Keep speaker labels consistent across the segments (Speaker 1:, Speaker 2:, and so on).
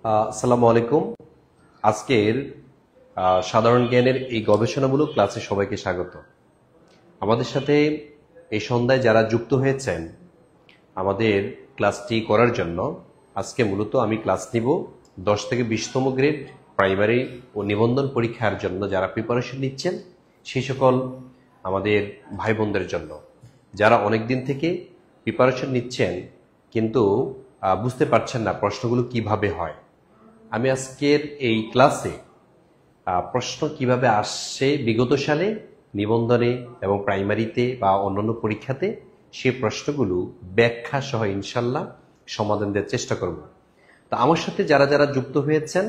Speaker 1: আসসালামু আলাইকুম। আজকের সাধারণ জ্ঞানের এই গবেষণামূলক ক্লাসে সবাইকে স্বাগত। আমাদের সাথে এই সন্ধ্যায় যারা যুক্ত হয়েছেন আমাদের ক্লাসটি করার জন্য, আজকে মূলত আমি ক্লাস নিব 10 থেকে 20তম গ্রেড প্রাইমারি ও নিবন্ধন পরীক্ষার জন্য যারা প্রিপারেশন নিচ্ছেন সেই সকল আমাদের ভাই বোনদের জন্য, যারা অনেক দিন থেকে প্রিপারেশন নিচ্ছেন কিন্তু বুঝতে পারছেন না প্রশ্নগুলো কিভাবে হয়। আমি আজকের এই ক্লাসে প্রশ্ন কিভাবে আসছে বিগত সালে নিবন্ধনে এবং প্রাইমারিতে বা অন্যান্য পরীক্ষাতে, সেই প্রশ্নগুলো ব্যাখ্যা সহ ইনশাল্লাহ সমাধান দেওয়ার চেষ্টা করব। তো আমার সাথে যারা যারা যুক্ত হয়েছেন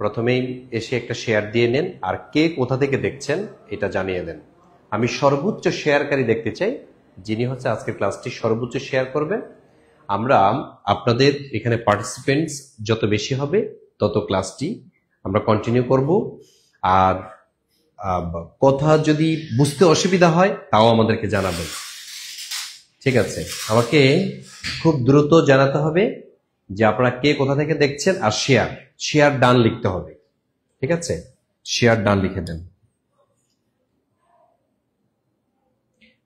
Speaker 1: প্রথমেই এসে একটা শেয়ার দিয়ে নেন, আর কে কোথা থেকে দেখছেন এটা জানিয়ে দেন। আমি সর্বোচ্চ শেয়ারকারী দেখতে চাই, যিনি হচ্ছে আজকের ক্লাসটি সর্বোচ্চ শেয়ার করবেন। আমরা আপনাদের এখানে পার্টিসিপেন্টস যত বেশি হবে তত ক্লাসটি আমরা কন্টিনিউ করব। আর কথা যদি বুঝতে অসুবিধা হয় তাও আমাদেরকে জানাবেন, ঠিক আছে? আমাকে খুব দ্রুত জানাতে হবে যে আপনারা কে কোথা থেকে দেখছেন, আর শেয়ার শেয়ার ডান লিখতে হবে, ঠিক আছে? শেয়ার ডান লিখে দেন।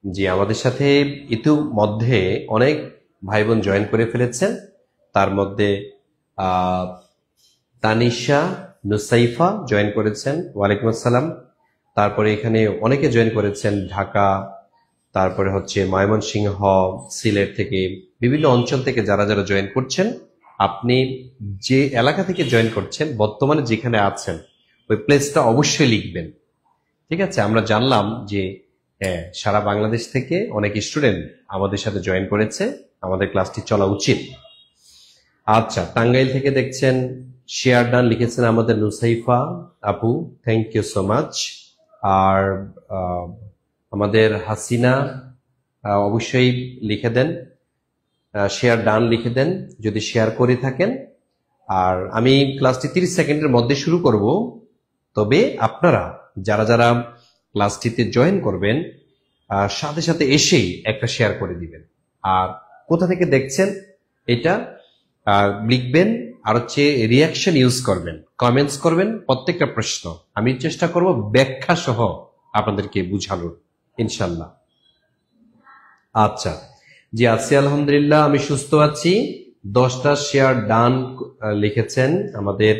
Speaker 1: জি, আমাদের সাথে ইতিমধ্যে অনেক ভাই বোন জয়েন করে ফেলেছেন। তার মধ্যে তানিশা নুসাইফা জয়েন করেছেন, ওয়ালাইকুম আসসালাম। তারপরে এখানে অনেকে জয়েন করেছেন ঢাকা, তারপরে হচ্ছে ময়মনসিংহ, সিলেট থেকে, বিভিন্ন অঞ্চল থেকে যারা যারা জয়েন করছেন। আপনি যে এলাকা থেকে জয়েন করছেন, বর্তমানে যেখানে আছেন ওই প্লেসটা অবশ্যই লিখবেন, ঠিক আছে? আমরা জানলাম যে হ্যাঁ, সারা বাংলাদেশ থেকে অনেক স্টুডেন্ট আমাদের সাথে জয়েন করেছে, আমাদের ক্লাসটি চলা উচিত। আচ্ছা, টাঙ্গাইল থেকে দেখছেন, শেয়ার ডান লিখেছেন আমাদের নুসাইফা আপু, থ্যাংক ইউ সো মাচ। আর আমাদের হাসিনা অবশ্যই লিখে দেন, শেয়ার ডান লিখে দেন যদি শেয়ার করে থাকেন। আর আমি ক্লাসটি 30 সেকেন্ডের মধ্যে শুরু করব, তবে আপনারা যারা যারা ক্লাসটিতে জয়েন করবেন সাথে সাথে এসেই একটা শেয়ার করে দিবেন। আর কোথা থেকে দেখছেন এটা লিখবেন, আর হচ্ছে রিয়াকশন ইউজ করবেন, কমেন্টস করবেন প্রত্যেকটা প্রশ্ন। আমি চেষ্টা করব ব্যাখ্যা সহ আপনাদেরকে বুঝানোর, ইনশাল্লাহ। আচ্ছা, জি আছি আলহামদুলিল্লাহ, আমি সুস্থ আছি। 10টা শেয়ার ডান লিখেছেন আমাদের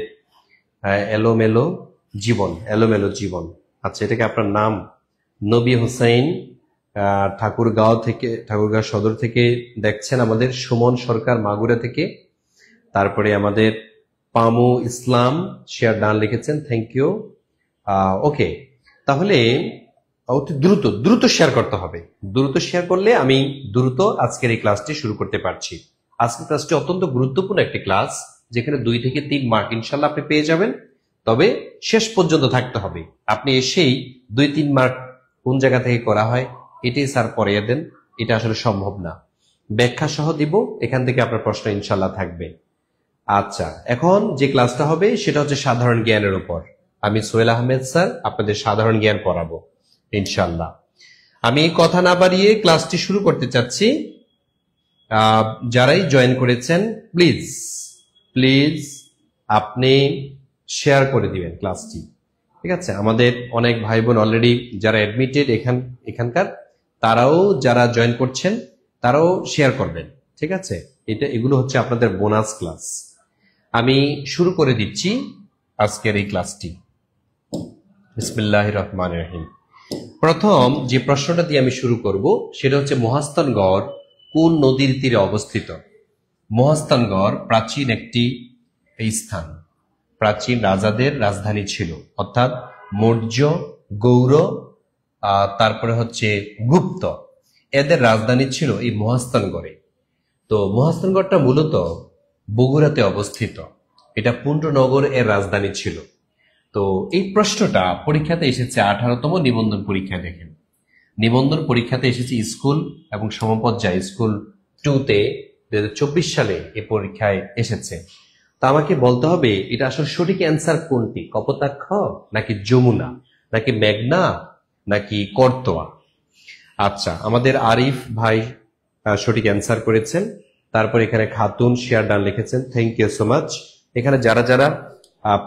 Speaker 1: এলোমেলো জীবন, এলোমেলো জীবন। আচ্ছা, এটাকে আপনার নাম? নবী হোসেন ঠাকুরগাঁও থেকে, ঠাকুরগাঁও সদর থেকে দেখছেন আমাদের। সুমন সরকার মাগুরা থেকে। তারপরে আমাদের পামু ইসলাম শেয়ার ডান লিখেছেন, থ্যাংক ইউ। ওকে, তাহলে অতি দ্রুত দ্রুত শেয়ার করতে হবে। দ্রুত শেয়ার করলে আমি দ্রুত আজকের এই ক্লাসটি শুরু করতে পারছি। আজকের ক্লাসটি অত্যন্ত গুরুত্বপূর্ণ একটি ক্লাস, যেখানে 2 থেকে 3 মার্ক ইনশাল্লাহ আপনি পেয়ে যাবেন। তবে শেষ পর্যন্ত থাকতে হবে। আপনি এসেই 2-3 মার্ক কোন জায়গা থেকে করা হয় এটাই স্যার পড়িয়ে দেন, এটা আসলে সম্ভব না। ব্যাখ্যা সহ দিব, এখান থেকে আপনার প্রশ্ন ইনশাল্লাহ থাকবে। আচ্ছা, এখন যে ক্লাসটা হবে সেটা হচ্ছে সাধারণ জ্ঞানের উপর। আমি সোহেল আহমেদ স্যার আপনাদের সাধারণ জ্ঞান পড়াবো ইনশাল্লাহ। আমি কথা না বাড়িয়ে ক্লাসটি শুরু করতে চাচ্ছি। যারাই জয়েন করেছেন প্লিজ প্লিজ আপনি শেয়ার করে দিবেন ক্লাসটি, ঠিক আছে? আমাদের অনেক ভাই বোন অলরেডি যারা অ্যাডমিটেড এখানকার, তারাও যারা জয়েন করছেন তারাও শেয়ার করবেন, ঠিক আছে? এগুলো হচ্ছে আপনাদের বোনাস ক্লাস। আমি শুরু করে দিচ্ছি আজকের এই ক্লাসটি। বিসমিল্লাহির রহমানির রহিম। প্রথম যে প্রশ্নটা দিয়ে আমি শুরু করব সেটা হচ্ছে মহাস্থানগড় কোন নদীর তীরে অবস্থিত? মহাস্থানগড় প্রাচীন একটি স্থান, প্রাচীন রাজাদের রাজধানী ছিল, অর্থাৎ মৌর্য, গৌর, তারপরে হচ্ছে গুপ্ত, এদের রাজধানী ছিল এই মহাস্থানগড়ে। তো মহাস্থানগড়টা মূলত বগুড়াতে অবস্থিত। এটা পুণ্ড্রনগর এর রাজধানী ছিল। তো এই প্রশ্নটা পরীক্ষাতে এসেছে 18তম নিবন্ধন পরীক্ষায়। দেখেন, নিবন্ধন পরীক্ষাতে এসেছে স্কুল এবং সমপর্যায় স্কুল 2-তে 2024 সালে এই পরীক্ষায় এসেছে। তা আমাকে বলতে হবে এটা আসলে সঠিক অ্যান্সার কোনটি, কপোতাক্ষ নাকি যমুনা নাকি মেঘনা নাকি করতোয়া? আচ্ছা, আমাদের আরিফ ভাই সঠিক অ্যান্সার করেছেন। তারপর এখানে খাতুন শেয়ার ডান লিখেছেন, থ্যাংক ইউ সো মাচ। এখানে যারা যারা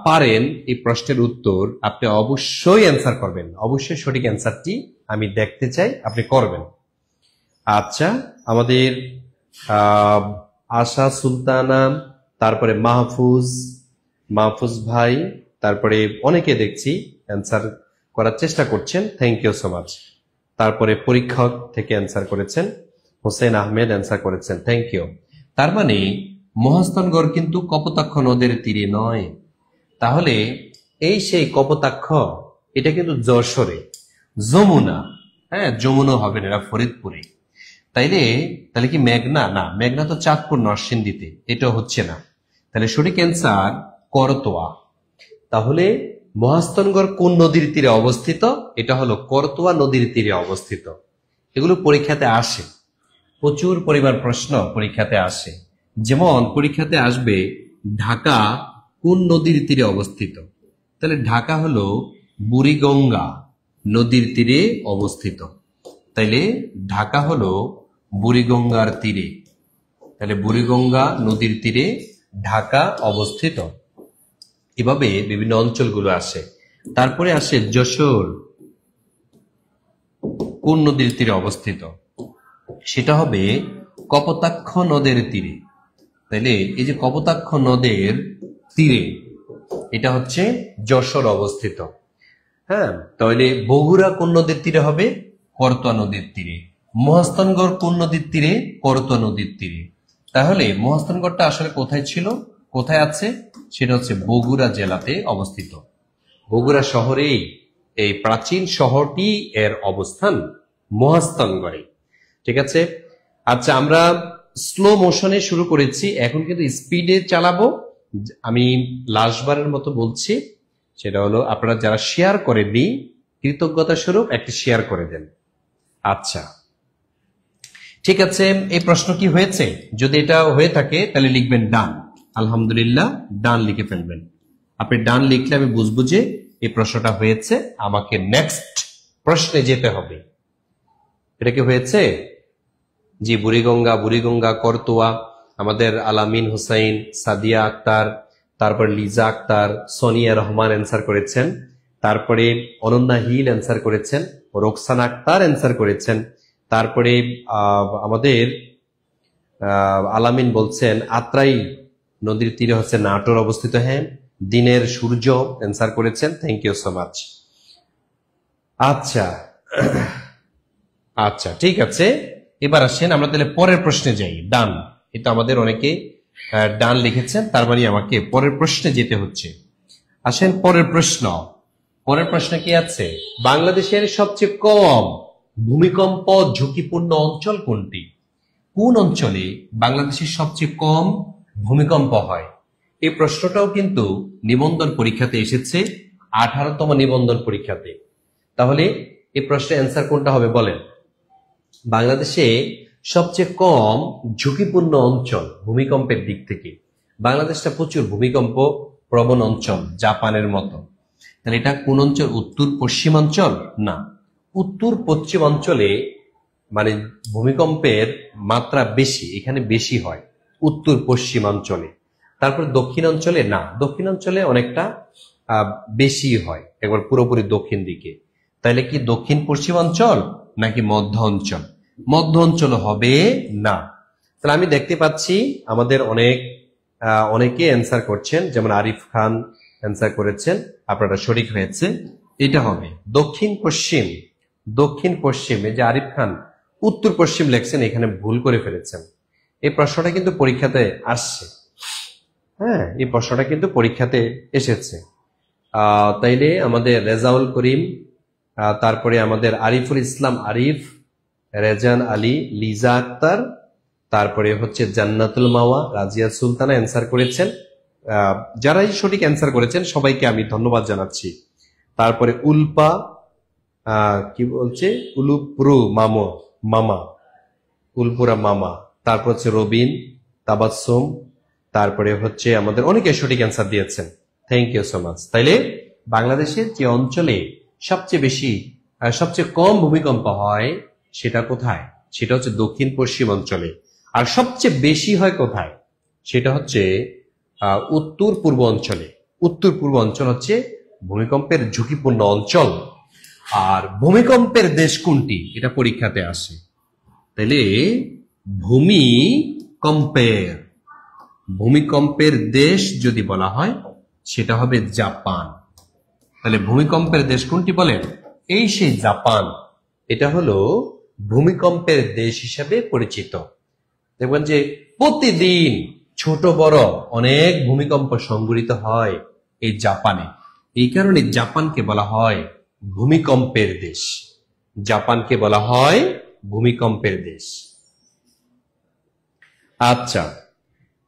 Speaker 1: পারেন এই প্রশ্নের উত্তর আপনি অবশ্যই অ্যান্সার করবেন, অবশ্যই সঠিক অ্যান্সারটি আমি দেখতে চাই, আপনি করবেন। আচ্ছা, আমাদের আশা সুলতানা, তারপরে মাহফুজ ভাই, তারপরে অনেকে দেখছি অ্যান্সার করার চেষ্টা করছেন, থ্যাংক ইউ সো মাচ। তারপরে পরীক্ষক থেকে অ্যান্সার করেছেন, হোসেন আহমেদ অ্যান্সার করেছেন, থ্যাংক ইউ। তার মানে মহাস্থানগড় কিন্তু কপোতাক্ষ নদের তীরে নয়। তাহলে এই সেই কপোতাক্ষ, এটা কিন্তু যশোরে। যমুনা, হ্যাঁ যমুনা হবে না, এটা ফরিদপুরে। তাহলে কি মেঘনা? না, মেঘনা তো চাঁদপুর নরসিংদীতে, এটা হচ্ছে না। তাহলে সঠিক অ্যান্সার করতোয়া। তাহলে মহাস্থানগড় কোন নদীর তীরে অবস্থিত? এটা হলো করতোয়া নদীর তীরে অবস্থিত। এগুলো পরীক্ষাতে আসে, প্রচুর পরিমাণ প্রশ্ন পরীক্ষাতে আসে। যেমন পরীক্ষাতে আসবে ঢাকা কোন নদীর তীরে অবস্থিত? তাহলে ঢাকা হলো বুড়িগঙ্গা নদীর তীরে অবস্থিত। তাইলে ঢাকা হলো বুড়িগঙ্গার তীরে। তাহলে বুড়িগঙ্গা নদীর তীরে ঢাকা অবস্থিত। এভাবে বিভিন্ন অঞ্চলগুলো আসে। তারপরে আসে যশোর কোন নদীর তীরে অবস্থিত? সেটা হবে কপোতাক্ষ নদের তীরে। তাইলে এই যে কপোতাক্ষ নদের তীরে, এটা হচ্ছে যশোর অবস্থিত। হ্যাঁ, তাহলে বগুড়া কোন নদীর তীরে হবে? করতোয়া নদীর তীরে। মহাস্থানগড় কোন নদীর তীরে? করতোয়া নদীর তীরে। তাহলে মহাস্থানগড়টা আসলে কোথায় ছিল, কোথায় আছে? সেটা হচ্ছে বগুড়া জেলাতে অবস্থিত। বগুড়া শহরেই এই প্রাচীন শহরটি এর অবস্থান মহাস্থানগড়ে। ঠিক আছে। আচ্ছা, আমরা স্লো মোশনে শুরু করেছি, এখন কিন্তু স্পিডে চালাবো। আমি লাস্টবারের মতো বলছি, সেটা হলো আপনারা যারা শেয়ার করেননি, কৃতজ্ঞতা স্বরূপ একটি শেয়ার করে দেন। আচ্ছা, ঠিক আছে। এই প্রশ্ন কি হয়েছে? যদি এটা হয়ে থাকে তাহলে লিখবেন ডান। আলহামদুলিল্লাহ, ডান লিখে ফেলবেন। আপনি ডান লিখলে আমি বুঝবো যে এই প্রশ্নটা হয়েছে, আমাকে নেক্সট প্রশ্নে যেতে হবে। এটা কি হয়েছে? জি, বুড়িগঙ্গা করতোয়া। আমাদের আলামিন হুসাইন, সাদিয়া আক্তার, তারপর লিজা আক্তার, সোনিয়া রহমান অ্যান্সার করেছেন, তারপরে অনন্যা হিল অ্যান্সার করেছেন, রোকসানা আক্তার অ্যান্সার করেছেন, তারপরে আমাদের আলামিন বলছেন আত্রাই নদীর তীরে হচ্ছে নাটোর অবস্থিত। হ্যাঁ, দিনের সূর্য অ্যান্সার করেছেন, থ্যাংক ইউ সো মাচ। আচ্ছা আচ্ছা, ঠিক আছে। এবার আসেন আমরা তাহলে পরের প্রশ্নে যাই। ডান, এটা আমাদের অনেকে ডান লিখেছেন, তার মানে আমাকে পরের প্রশ্নে যেতে হচ্ছে। আসেন পরের প্রশ্ন। পরের প্রশ্ন কি আছে? বাংলাদেশের সবচেয়ে কম ভূমিকম্প ঝুঁকিপূর্ণ অঞ্চল কোনটি? কোন অঞ্চলে বাংলাদেশের সবচেয়ে কম ভূমিকম্প হয়? এই প্রশ্নটাও কিন্তু নিবন্ধন পরীক্ষাতে এসেছে, 18তম নিবন্ধন পরীক্ষাতে। তাহলে এই প্রশ্নের অ্যান্সার কোনটা হবে বলেন? বাংলাদেশে সবচেয়ে কম ঝুঁকিপূর্ণ অঞ্চল ভূমিকম্পের দিক থেকে, বাংলাদেশটা প্রচুর ভূমিকম্প প্রবণ অঞ্চল, জাপানের মতো। তাহলে এটা কোন অঞ্চল? উত্তর পশ্চিমাঞ্চল? না, উত্তর পশ্চিমাঞ্চলে মানে ভূমিকম্পের মাত্রা বেশি, এখানে বেশি হয় উত্তর পশ্চিমাঞ্চলে। তারপর দক্ষিণাঞ্চলে না, দক্ষিণাঞ্চলে অনেকটা বেশি হয়, একবার পুরোপুরি দক্ষিণ দিকে। তাহলে কি দক্ষিণ পশ্চিমাঞ্চল নাকি মধ্য অঞ্চল? মধ্য অঞ্চল হবে না। তাহলে আমি দেখতে পাচ্ছি আমাদের অনেকে অ্যান্সার করছেন, যেমন আরিফ খান অ্যান্সার করেছেন, আপনারা সঠিক হয়েছে। এটা হবে দক্ষিণ পশ্চিম। দক্ষিণ পশ্চিম, এই যে আরিফ খান উত্তর পশ্চিম লেখছেন, এখানে ভুল করে ফেলেছেন। এই প্রশ্নটা কিন্তু পরীক্ষাতে আসছে। হ্যাঁ, এই প্রশ্নটা কিন্তু পরীক্ষাতে এসেছে। তাইলে আমাদের রেজাউল করিম, তারপরে আমাদের আরিফুল ইসলাম আরিফ, রেজান আলী, লিজা আক্তার, তারপরে হচ্ছে জান্নাতুল মাওয়া, রাজিয়া সুলতানা অ্যান্সার করেছেন। যারাই সঠিক অ্যান্সার করেছেন সবাইকে আমি ধন্যবাদ জানাচ্ছি। তারপরে উল্পা, কি বলছে, উলপুরা মামা, তারপর হচ্ছে রবিন, তাবাসসুম, তারপরে হচ্ছে আমাদের অনেকে সঠিক অ্যান্সার দিয়েছেন, থ্যাংক ইউ সো মাচ। তাইলে বাংলাদেশের যে অঞ্চলে সবচেয়ে কম ভূমিকম্প হয় সেটা কোথায়? সেটা হচ্ছে দক্ষিণ পশ্চিম অঞ্চলে। আর সবচেয়ে বেশি হয় কোথায়? সেটা হচ্ছে উত্তর পূর্ব অঞ্চলে। উত্তর পূর্ব অঞ্চল হচ্ছে ভূমিকম্পের ঝুঁকিপূর্ণ অঞ্চল। আর ভূমিকম্পের দেশ কোনটি, এটা পরীক্ষাতে আসে। তাহলে ভূমিকম্পের ভূমিকম্পের দেশ যদি বলা হয় সেটা হবে জাপান। তাহলে ভূমিকম্পের দেশ কোনটি বলেন? এই সেই জাপান। এটা হলো ভূমিকম্পের দেশ হিসাবে পরিচিত। দেখবেন যে প্রতিদিন ছোট বড় অনেক ভূমিকম্প সংঘটিত হয় এই জাপানে। এই কারণে জাপানকে বলা হয় ভূমিকম্পের দেশ। জাপানকে বলা হয় ভূমিকম্পের দেশ। আচ্ছা,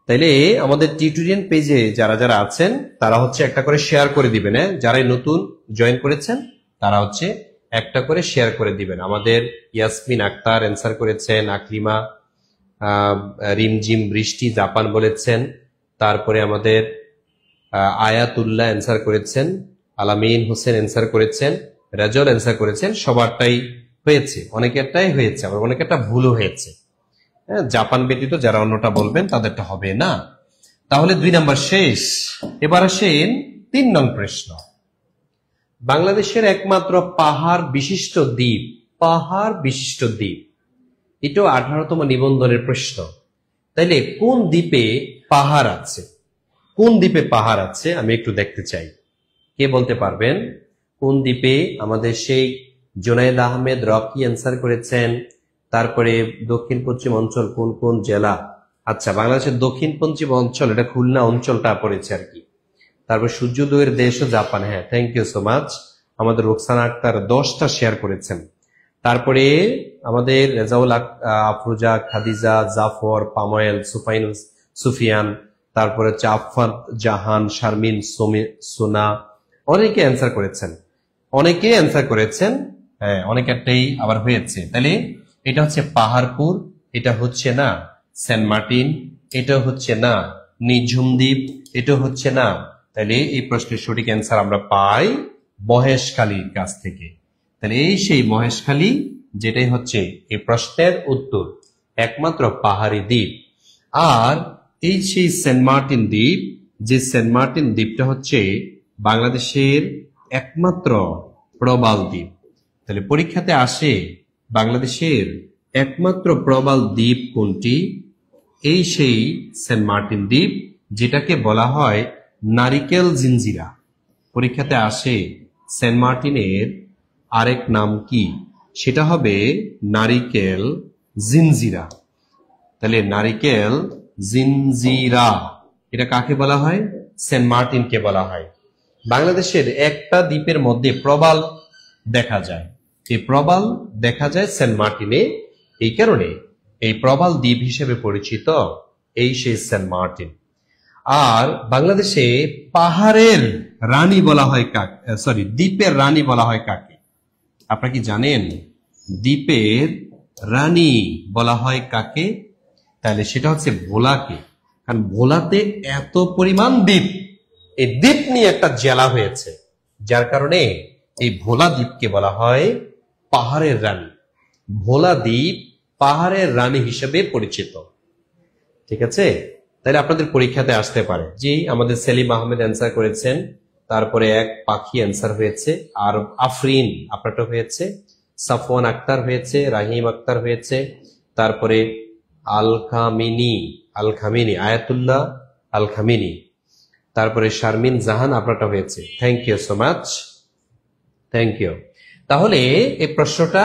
Speaker 1: তাইলে আমাদের টিউটোরিয়াল পেজে যারা যারা আছেন তারা হচ্ছে একটা করে শেয়ার করে দিবেন। যারাই নতুন জয়েন করেছেন তারা হচ্ছে একটা করে শেয়ার করে দিবেন। আমাদের ইয়াসমিন আক্তার অ্যান্সার করেছেন, আকলিমা, রিমঝিম বৃষ্টি জাপান বলেছেন, তারপরে আমাদের আয়াতুল্লাহ অ্যান্সার করেছেন, আলামিন হোসেন অ্যান্সার করেছেন, রাজল অ্যান্সার করেছেন। সবারটাই হয়েছে, অনেকেরটাই হয়েছে, আবার অনেকেরটা ভুলও হয়েছে। জাপান ব্যতীত যারা অন্যটা বলবেন তাদেরটা হবে না। তাহলে 2 নাম্বার শেষ। এবার আসেন 3 নং প্রশ্ন। বাংলাদেশের একমাত্র পাহাড় বিশিষ্ট দ্বীপ, পাহাড় বিশিষ্ট দ্বীপ, এটাও 18তম নিবন্ধনের প্রশ্ন। তাইলে কোন দ্বীপে পাহাড় আছে? কোন দ্বীপে পাহাড় আছে আমি একটু দেখতে চাই। কে বলতে পারবেন কোন দ্বীপে? আমাদের সেই জুনায়েদ আহমেদ রকি অ্যান্সার করেছেন। তারপরে দক্ষিণ পশ্চিম অঞ্চল কোন কোন জেলা? আচ্ছা, বাংলাদেশের দক্ষিণ পশ্চিম অঞ্চল, এটা খুলনা অঞ্চলটা পড়েছে আর কি। তারপর সূর্যোদয়ের দেশও জাপান। হ্যাঁ, থ্যাংক ইউ সো মাচ। আমাদের রোকসানা আক্তার 10টা শেয়ার করেছেন। তারপরে আমাদের রেজাউল আফরোজা, খাদিজা, জাফর, পাময়েল, সুফিয়ান, তারপরে হচ্ছে আফফান জাহান, শারমিন, সোনা, অনেকে অ্যান্সার করেছেন। অনেকে অ্যান্সার করেছেন। হ্যাঁ, অনেকেরটাই আবার হয়েছে। তাহলে এটা হচ্ছে পাহাড়পুর, এটা হচ্ছে না সেন্ট মার্টিন, এটা হচ্ছে না নিঝুম দ্বীপ, এটা হচ্ছে না। তাহলে এই প্রশ্নের সঠিক অ্যান্সার আমরা পাই মহেশখালীর কাছ থেকে। তাহলে এই সেই মহেশখালী, যেটাই হচ্ছে এই প্রশ্নের উত্তর, একমাত্র পাহাড়ি দ্বীপ। আর এই সেই সেন্ট মার্টিন দ্বীপ, যে সেন্ট মার্টিন দ্বীপটা হচ্ছে বাংলাদেশের একমাত্র প্রবাল দ্বীপ। তাহলে পরীক্ষাতে আসে বাংলাদেশের একমাত্র প্রবাল দ্বীপ কোনটি? এই সেই সেন্ট মার্টিন দ্বীপ, যেটাকে বলা হয় নারিকেল জিঞ্জিরা। পরীক্ষাতে আসে সেন্ট মার্টিনের আরেক নাম কি? সেটা হবে নারিকেল জিঞ্জিরা। তাহলে নারিকেল জিঞ্জিরা, এটা কাকে বলা হয়? সেন্ট মার্টিনকে বলা হয়। বাংলাদেশের একটা দ্বীপের মধ্যে প্রবাল দেখা যায়, এই প্রবাল দেখা যায় সেন্ট মার্টিনে। এই কারণে এই প্রবাল দ্বীপ হিসেবে পরিচিত এই সেই সেন্ট মার্টিন। আর বাংলাদেশে পাহাড়ের রানী বলা হয় কাকে? সরি, দ্বীপের রানী বলা হয় কাকে? আপনারা কি জানেন দ্বীপের রানী বলা হয় কাকে? তাহলে সেটা হচ্ছে ভোলাকে। কারণ ভোলাতে এত পরিমাণ দ্বীপ, এই দ্বীপ নিয়ে একটা জেলা হয়েছে, যার কারণে এই ভোলা দ্বীপকে বলা হয় পাহাড়ের রানী। ভোলা দ্বীপ পাহাড়ের রানী হিসেবে পরিচিত। ঠিক আছে? তাহলে আপনাদের পরীক্ষাতে আসতে পারে। জি, আমাদের সেলিম আহমেদ অ্যান্সার করেছেন, তারপরে এক পাখি অ্যান্সার হয়েছে, আর আফরিন আপনারটা হয়েছে, সাফওয়ান আক্তার হয়েছে, রাহিম আক্তার হয়েছে, তারপরে Al Khamenei, Ayatollah Al Khamenei, তারপরে শারমিন জাহান আপনারটা হয়েছে। Thank you so much, thank you. তাহলে এই প্রশ্নটা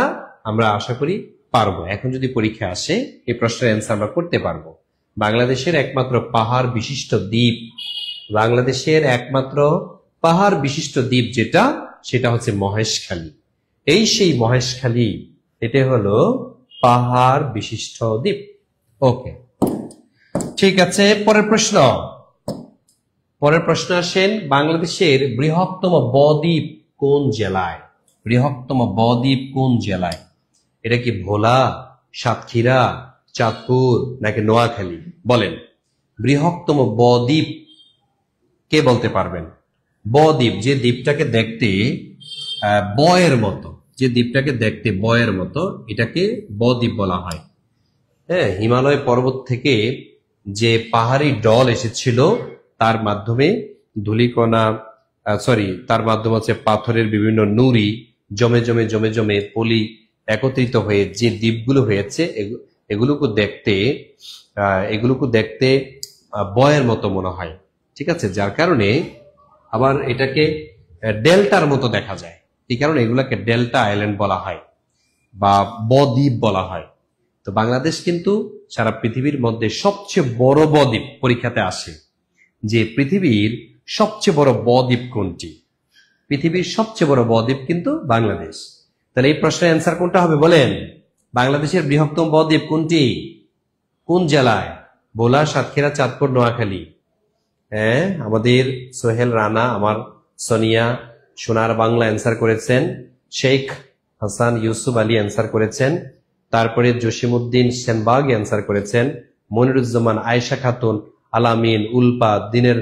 Speaker 1: আমরা আশা করি পারবো। এখন যদি পরীক্ষা আসে এই প্রশ্নের অ্যান্সার আমরা করতে পারবো। বাংলাদেশের একমাত্র পাহাড় বিশিষ্ট দ্বীপ, বাংলাদেশের একমাত্র পাহাড় বিশিষ্ট দ্বীপ যেটা, সেটা হচ্ছে মহেশখালী। এই সেই মহেশখালী, এটা হলো পাহাড় বিশিষ্ট দ্বীপ। ওকে, ঠিক আছে। পরের প্রশ্ন আসেন, বাংলাদেশের বৃহত্তম বদ্বীপ কোন জেলায়? বৃহত্তম বদ্বীপ কোন জেলায়? এটা কি ভোলা, সাতক্ষীরা, চাঁদপুর নাকি নোয়াখালী? বলেন, বৃহত্তম বদ্বীপ কে বলতে পারবেন? বদ্বীপ, যে দ্বীপটাকে দেখতে বয়ের মতো, যে দ্বীপটাকে দেখতে বয়ের মতো, এটাকে বদ্বীপ বলা হয়। হ্যাঁ, হিমালয় পর্বত থেকে যে পাহাড়ি ডল এসেছিল তার মাধ্যমে ধূলিকণা তার মাধ্যমে হচ্ছে পাথরের বিভিন্ন নুড়ি জমে জমে জমে জমে পলি একত্রিত হয়ে যে দ্বীপগুলো হয়েছে এগুলোকে দেখতে বয়ের মতো মনে হয়, ঠিক আছে, যার কারণে আবার এটাকে ডেল্টার মতো দেখা যায়। এই কারণে এগুলাকে ডেল্টা আইল্যান্ড বলা হয় বা বদ্বীপ বলা হয়। তো বাংলাদেশ কিন্তু সারা পৃথিবীর মধ্যে সবচেয়ে বড় বদ্বীপ পরীক্ষাতে আসে, যে পৃথিবীর সবচেয়ে বড় বদ্বীপ কোনটি? পৃথিবীর সবচেয়ে বড় বদ্বীপ কিন্তু বাংলাদেশ। তাহলে এই প্রশ্নের অ্যান্সার কোনটা হবে বলেন? বাংলাদেশের বৃহত্তম বদ্বীপ কোনটি? কোন জেলায়? ভোলা, সাতক্ষীরা, চাঁদপুর, নোয়াখালী। হ্যাঁ, আমাদের সোহেল রানা, আমার সোনিয়া সোনার বাংলা অ্যান্সার করেছেন, শেখ হাসান ইউসুফ আলী অ্যান্সার করেছেন, তারপরে জসিমউদ্দিন সেনবাগ অ্যান্সার করেছেন, মনিরুজ্জামান, আয়েশা খাতুন, আলামিন, উল্পা, দিনের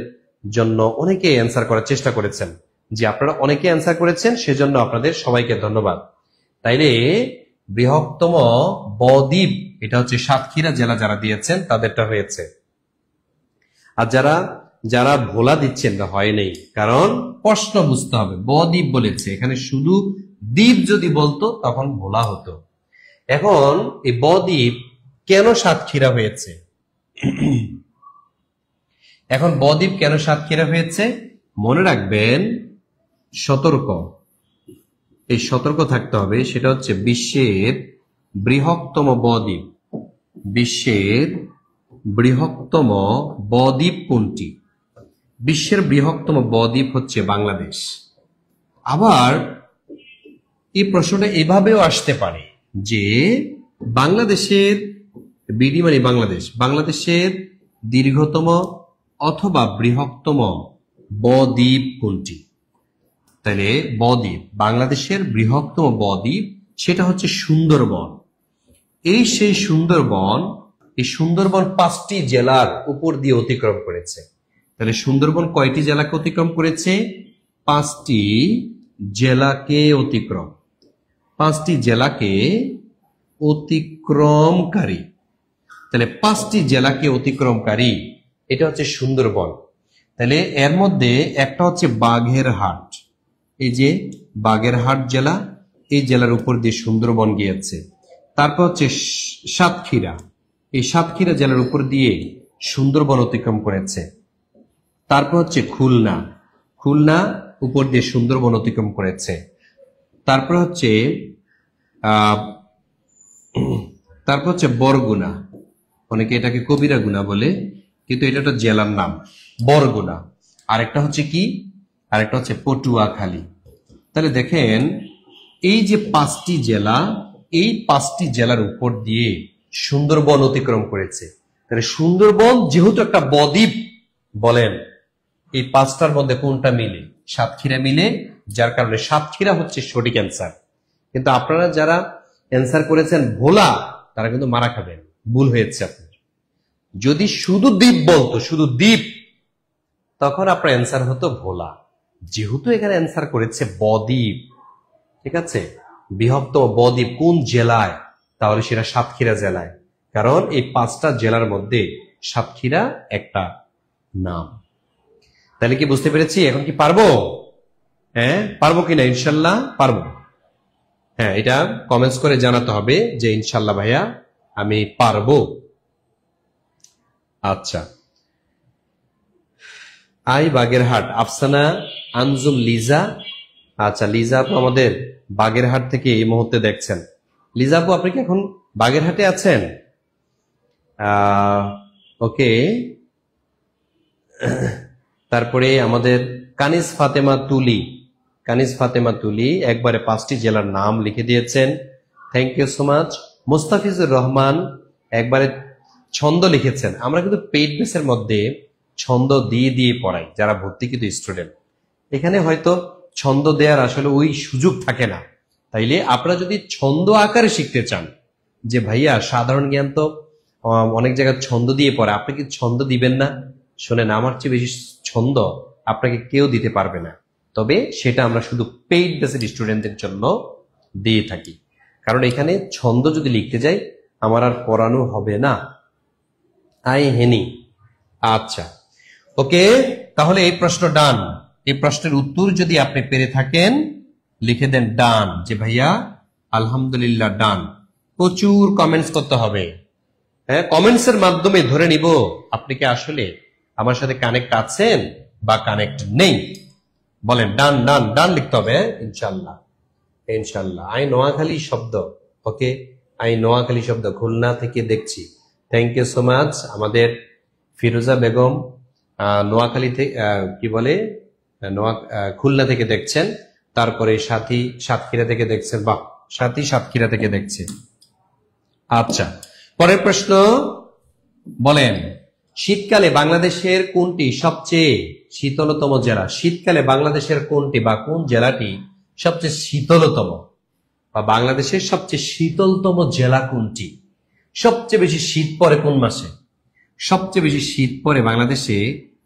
Speaker 1: জন্য অনেকে অ্যান্সার করার চেষ্টা করেছেন। যে আপনারা অনেকে অ্যান্সার করেছেন, সেজন্য আপনাদের সবাইকে ধন্যবাদ। তাইলে বৃহত্তম বদ্বীপ এটা হচ্ছে সাতক্ষীরা জেলা, যারা দিয়েছেন তাদেরটা হয়েছে। আর যারা ভোলা দিচ্ছেন না, হয় নাই, কারণ প্রশ্ন বুঝতে হবে। বদ্বীপ বলেছে, এখানে শুধু দ্বীপ যদি বলতো তখন ভোলা হতো। এখন এই বদ্বীপ কেন সাতক্ষীরা হয়েছে? এখন বদ্বীপ কেন সাতক্ষীরা হয়েছে মনে রাখবেন, সতর্ক থাকতে হবে। সেটা হচ্ছে বিশ্বের বৃহত্তম বদ্বীপ। বিশ্বের বৃহত্তম বদ্বীপ কোনটি? বিশ্বের বৃহত্তম বদ্বীপ হচ্ছে বাংলাদেশ। আবার এই প্রশ্নটা এভাবেও আসতে পারে যে বাংলাদেশের বিডি মানে বাংলাদেশের দীর্ঘতম অথবা বৃহত্তম বদ্বীপ কোনটি? তাহলে বদ্বীপ, বাংলাদেশের বৃহত্তম বদ্বীপ সেটা হচ্ছে সুন্দরবন। সেই সুন্দরবন, এই সুন্দরবন 5টি জেলার উপর দিয়ে অতিক্রম করেছে। তাহলে সুন্দরবন কয়টি জেলাকে অতিক্রম করেছে? 5টি জেলাকে অতিক্রম, 5টি জেলাকে অতিক্রমকারী। তাহলে 5টি জেলাকে অতিক্রমকারী এটা হচ্ছে সুন্দরবন। তাহলে এর মধ্যে একটা হচ্ছে বাগেরহাট। এই যে বাগেরহাট জেলা, এই জেলার উপর দিয়ে সুন্দরবন গিয়েছে। তারপর হচ্ছে সাতক্ষীরা, এই সাতক্ষীরা জেলার উপর দিয়ে সুন্দরবন অতিক্রম করেছে। তারপর হচ্ছে খুলনা উপর দিয়ে সুন্দরবন অতিক্রম করেছে। তারপর হচ্ছে বরগুনা, অনেকে এটাকে কবিরাগুনা বলে, কিন্তু এটা একটা জেলার নাম, বরগুনা। আরেকটা হচ্ছে কি? আরেকটা হচ্ছে পটুয়াখালী। তাহলে দেখেন, এই যে 5টি জেলা, এই 5টি জেলার উপর দিয়ে সুন্দরবন অতিক্রম করেছে। তাহলে সুন্দরবন যেহেতু একটা বদ্বীপ, বলেন এই 5টার মধ্যে কোনটা মিলে? সাতক্ষীরা মিলে, যার কারণে সাতক্ষীরা হচ্ছে সঠিক অ্যান্সার। কিন্তু আপনারা যারা অ্যান্সার করেছেন ভোলা, তারা কিন্তু মারা খাবেন, ভুল হয়েছে আপনার। যদি শুধু দ্বীপ বলতো, শুধু দ্বীপ, তখন আপনার অ্যান্সার হতো ভোলা। যেহেতু এখানে অ্যান্সার করেছে বদ্বীপ, ঠিক আছে, বৃহত্তম বদ্বীপ কোন জেলায়? তাহলে সেটা সাতক্ষীরা জেলায়, কারণ এই 5টা জেলার মধ্যে সাতক্ষীরা একটা নাম। তাহলে কি বুঝতে পেরেছি? এখন কি পারবো? হ্যাঁ, পারবো কিনা? ইনশাল্লাহ পারবো। হ্যাঁ, এটা কমেন্টস করে জানাতে হবে যে ইনশাল্লাহ ভাইয়া আমি পারবো। আচ্ছা, বাগেরহাট, আফসানা আনজুম, লিজা। আচ্ছা, লিজা আপু আমাদের বাগেরহাট থেকে এই মুহূর্তে দেখছেন। লিজা আপু, আপনি কি এখন বাগেরহাটে আছেন? ওকে। তারপরে আমাদের কানিজ ফাতেমা তুলি একবারে 5টি জেলার নাম লিখে দিয়েছেন, thank you so much. Mustafizur Rahman একবারে ছন্দ লিখেছেন। আমরা কিন্তু পেইড বেসের মধ্যে ছন্দ দিয়ে পড়াই যারা ভর্তিকৃত স্টুডেন্ট। এখানে হয়তো ছন্দ দেওয়ার আসলে ওই সুযোগ থাকে না। তাইলে আপনারা যদি ছন্দ আকারে শিখতে চান, যে ভাইয়া সাধারণ জ্ঞান তো অনেক জায়গায় ছন্দ দিয়ে পড়ে, আপনি কি ছন্দ দিবেন না? শোনেন, আমার চেয়ে বেশি ছন্দ আপনাকে কেউ দিতে পারবে না। তবে সেটা আমরা শুধু পেইড বেসের স্টুডেন্টদের জন্য দিয়ে থাকি, কারণ এখানে ছন্দ যদি লিখতে যাই আমার আর পড়ানো হবে না। হেনি। আচ্ছা, ওকে, তাহলে এই প্রশ্ন ডান। এই প্রশ্নের উত্তর যদি আপনি পেরে থাকেন লিখে দেন ডান, যে ভাইয়া আলহামদুলিল্লাহ ডান। প্রচুর কমেন্টস করতে হবে। হ্যাঁ, কমেন্টস এর মাধ্যমে ধরে নিব আপনি কি আসলে আমার সাথে কানেক্ট আছেন বা কানেক্ট নেই। বলেন ডান ডান ডান লিখতে হবে, ইনশাল্লাহ ইনশাল্লাহ। আই নোয়াখালী শব্দ, ওকে, আই নোয়াখালী শব্দ, খুলনা থেকে দেখছি। Thank you so much. আমাদের ফিরোজা বেগম নোয়াখালী থেকে কি বলে খুলনা থেকে দেখছেন। তারপরে সাথী সাতক্ষীরা থেকে দেখছেন, বাহ, সাথী সাতক্ষীরা থেকে দেখছে। আচ্ছা, পরের প্রশ্ন বলেন, শীতকালে বাংলাদেশের কোনটি সবচেয়ে শীতলতম জেলা? শীতকালে বাংলাদেশের কোনটি বা কোন জেলাটি সবচেয়ে শীতলতম, বা বাংলাদেশের সবচেয়ে শীতলতম জেলা কোনটি? সবচেয়ে বেশি শীত পড়ে কোন মাসে? সবচেয়ে বেশি শীত পড়ে বাংলাদেশে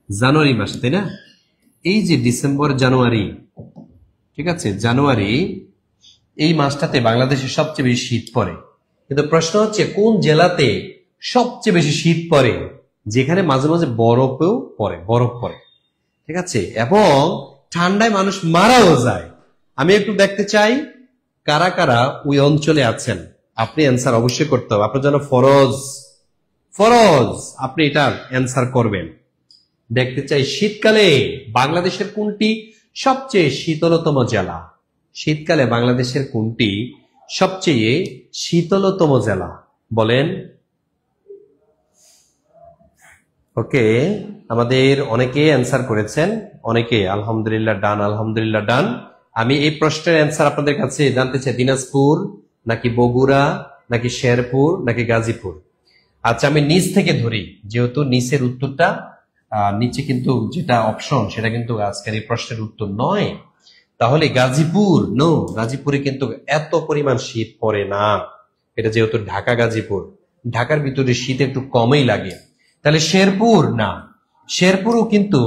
Speaker 1: জানুয়ারি মাসে, তাই না? এই যে ডিসেম্বর জানুয়ারি, ঠিক আছে, জানুয়ারি এই মাসটাতে বাংলাদেশে সবচেয়ে বেশি শীত পড়ে। কিন্তু প্রশ্ন হচ্ছে কোন জেলাতে সবচেয়ে বেশি শীত পড়ে, যেখানে মাঝে মাঝে বরফেও পড়ে, বরফ পড়ে, ঠিক আছে, এবং ঠান্ডায় মানুষ মারাও যায়। আমি একটু দেখতে চাই কারা কারা ওই অঞ্চলে আছেন। আপনি অ্যান্সার অবশ্যই করতে হবে, আপনার জন্য ফরজ, ফরজ আপনি এটার অ্যান্সার করবেন। দেখতে চাই শীতকালে বাংলাদেশের কোনটি সবচেয়ে শীতলতম জেলা? শীতকালে বাংলাদেশের কোনটি সবচেয়ে শীতলতম জেলা? বলেন। ওকে, আমাদের অনেকে অ্যান্সার করেছেন, অনেকে আলহামদুলিল্লাহ ডান, আলহামদুলিল্লাহ ডান। আমি এই প্রশ্নের অ্যান্সার আপনাদের কাছে জানতে চাই, দিনাজপুর নাকি বগুড়া নাকি শেরপুর নাকি গাজীপুর? আচ্ছা, আমি নিচ থেকে ধরি, যেহেতু নিচের উত্তরটা নিচে কিন্তু যেটা অপশন সেটা কিন্তু আজকের এই প্রশ্নের উত্তর নয়। তাহলে গাজীপুর, নো, গাজীপুরে কিন্তু এত পরিমাণ শীত পড়ে না। এটা যেহেতু ঢাকা গাজীপুর, ঢাকার ভিতরে শীত একটু কমই লাগে। তাহলে শেরপুর, না, শেরপুরও কিন্তু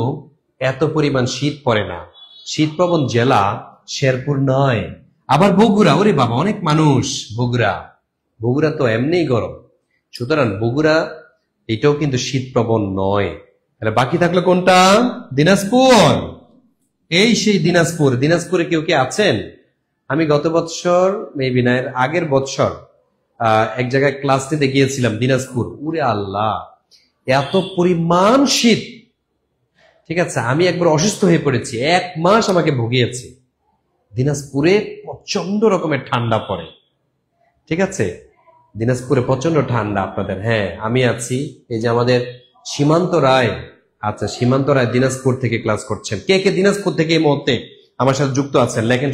Speaker 1: এত পরিমাণ শীত পড়ে না। শীতপ্রবণ জেলা শেরপুর নয়। আবার বগুড়া, ওরে বাবা, অনেক মানুষ বগুড়া, বগুড়া তো এমনিই গরম, সুতরাং বগুড়া এটাও কিন্তু শীতপ্রবণ নয়। তাহলে বাকি থাকলো কোনটা? দিনাজপুর। এই সেই দিনাজপুর। দিনাজপুরে কেউ কি আছেন? আমি গত বছর, মেবি না এর আগের বছর, এক জায়গায় ক্লাস নিতে গিয়েছিলাম দিনাজপুর। উরে আল্লাহ, এত পরিমাণ শীত, ঠিক আছে, আমি একবার অসুস্থ হয়ে পড়েছি, 1 মাস আমাকে ভুগিয়েছে। দিনাজপুরে প্রচন্ড রকমের ঠান্ডা পড়ে, ঠিক আছে, দিনাজপুরে প্রচন্ড ঠান্ডা আপনাদের। হ্যাঁ, আমি আছি, এই যে আমাদের সীমান্ত রায়, আচ্ছা সীমান্ত রায় দিনাজপুর থেকে ক্লাস করছেন। কে কে দিনাজপুর থেকে এই মুহূর্তে আমার সাথে যুক্ত আছেন? লেখেন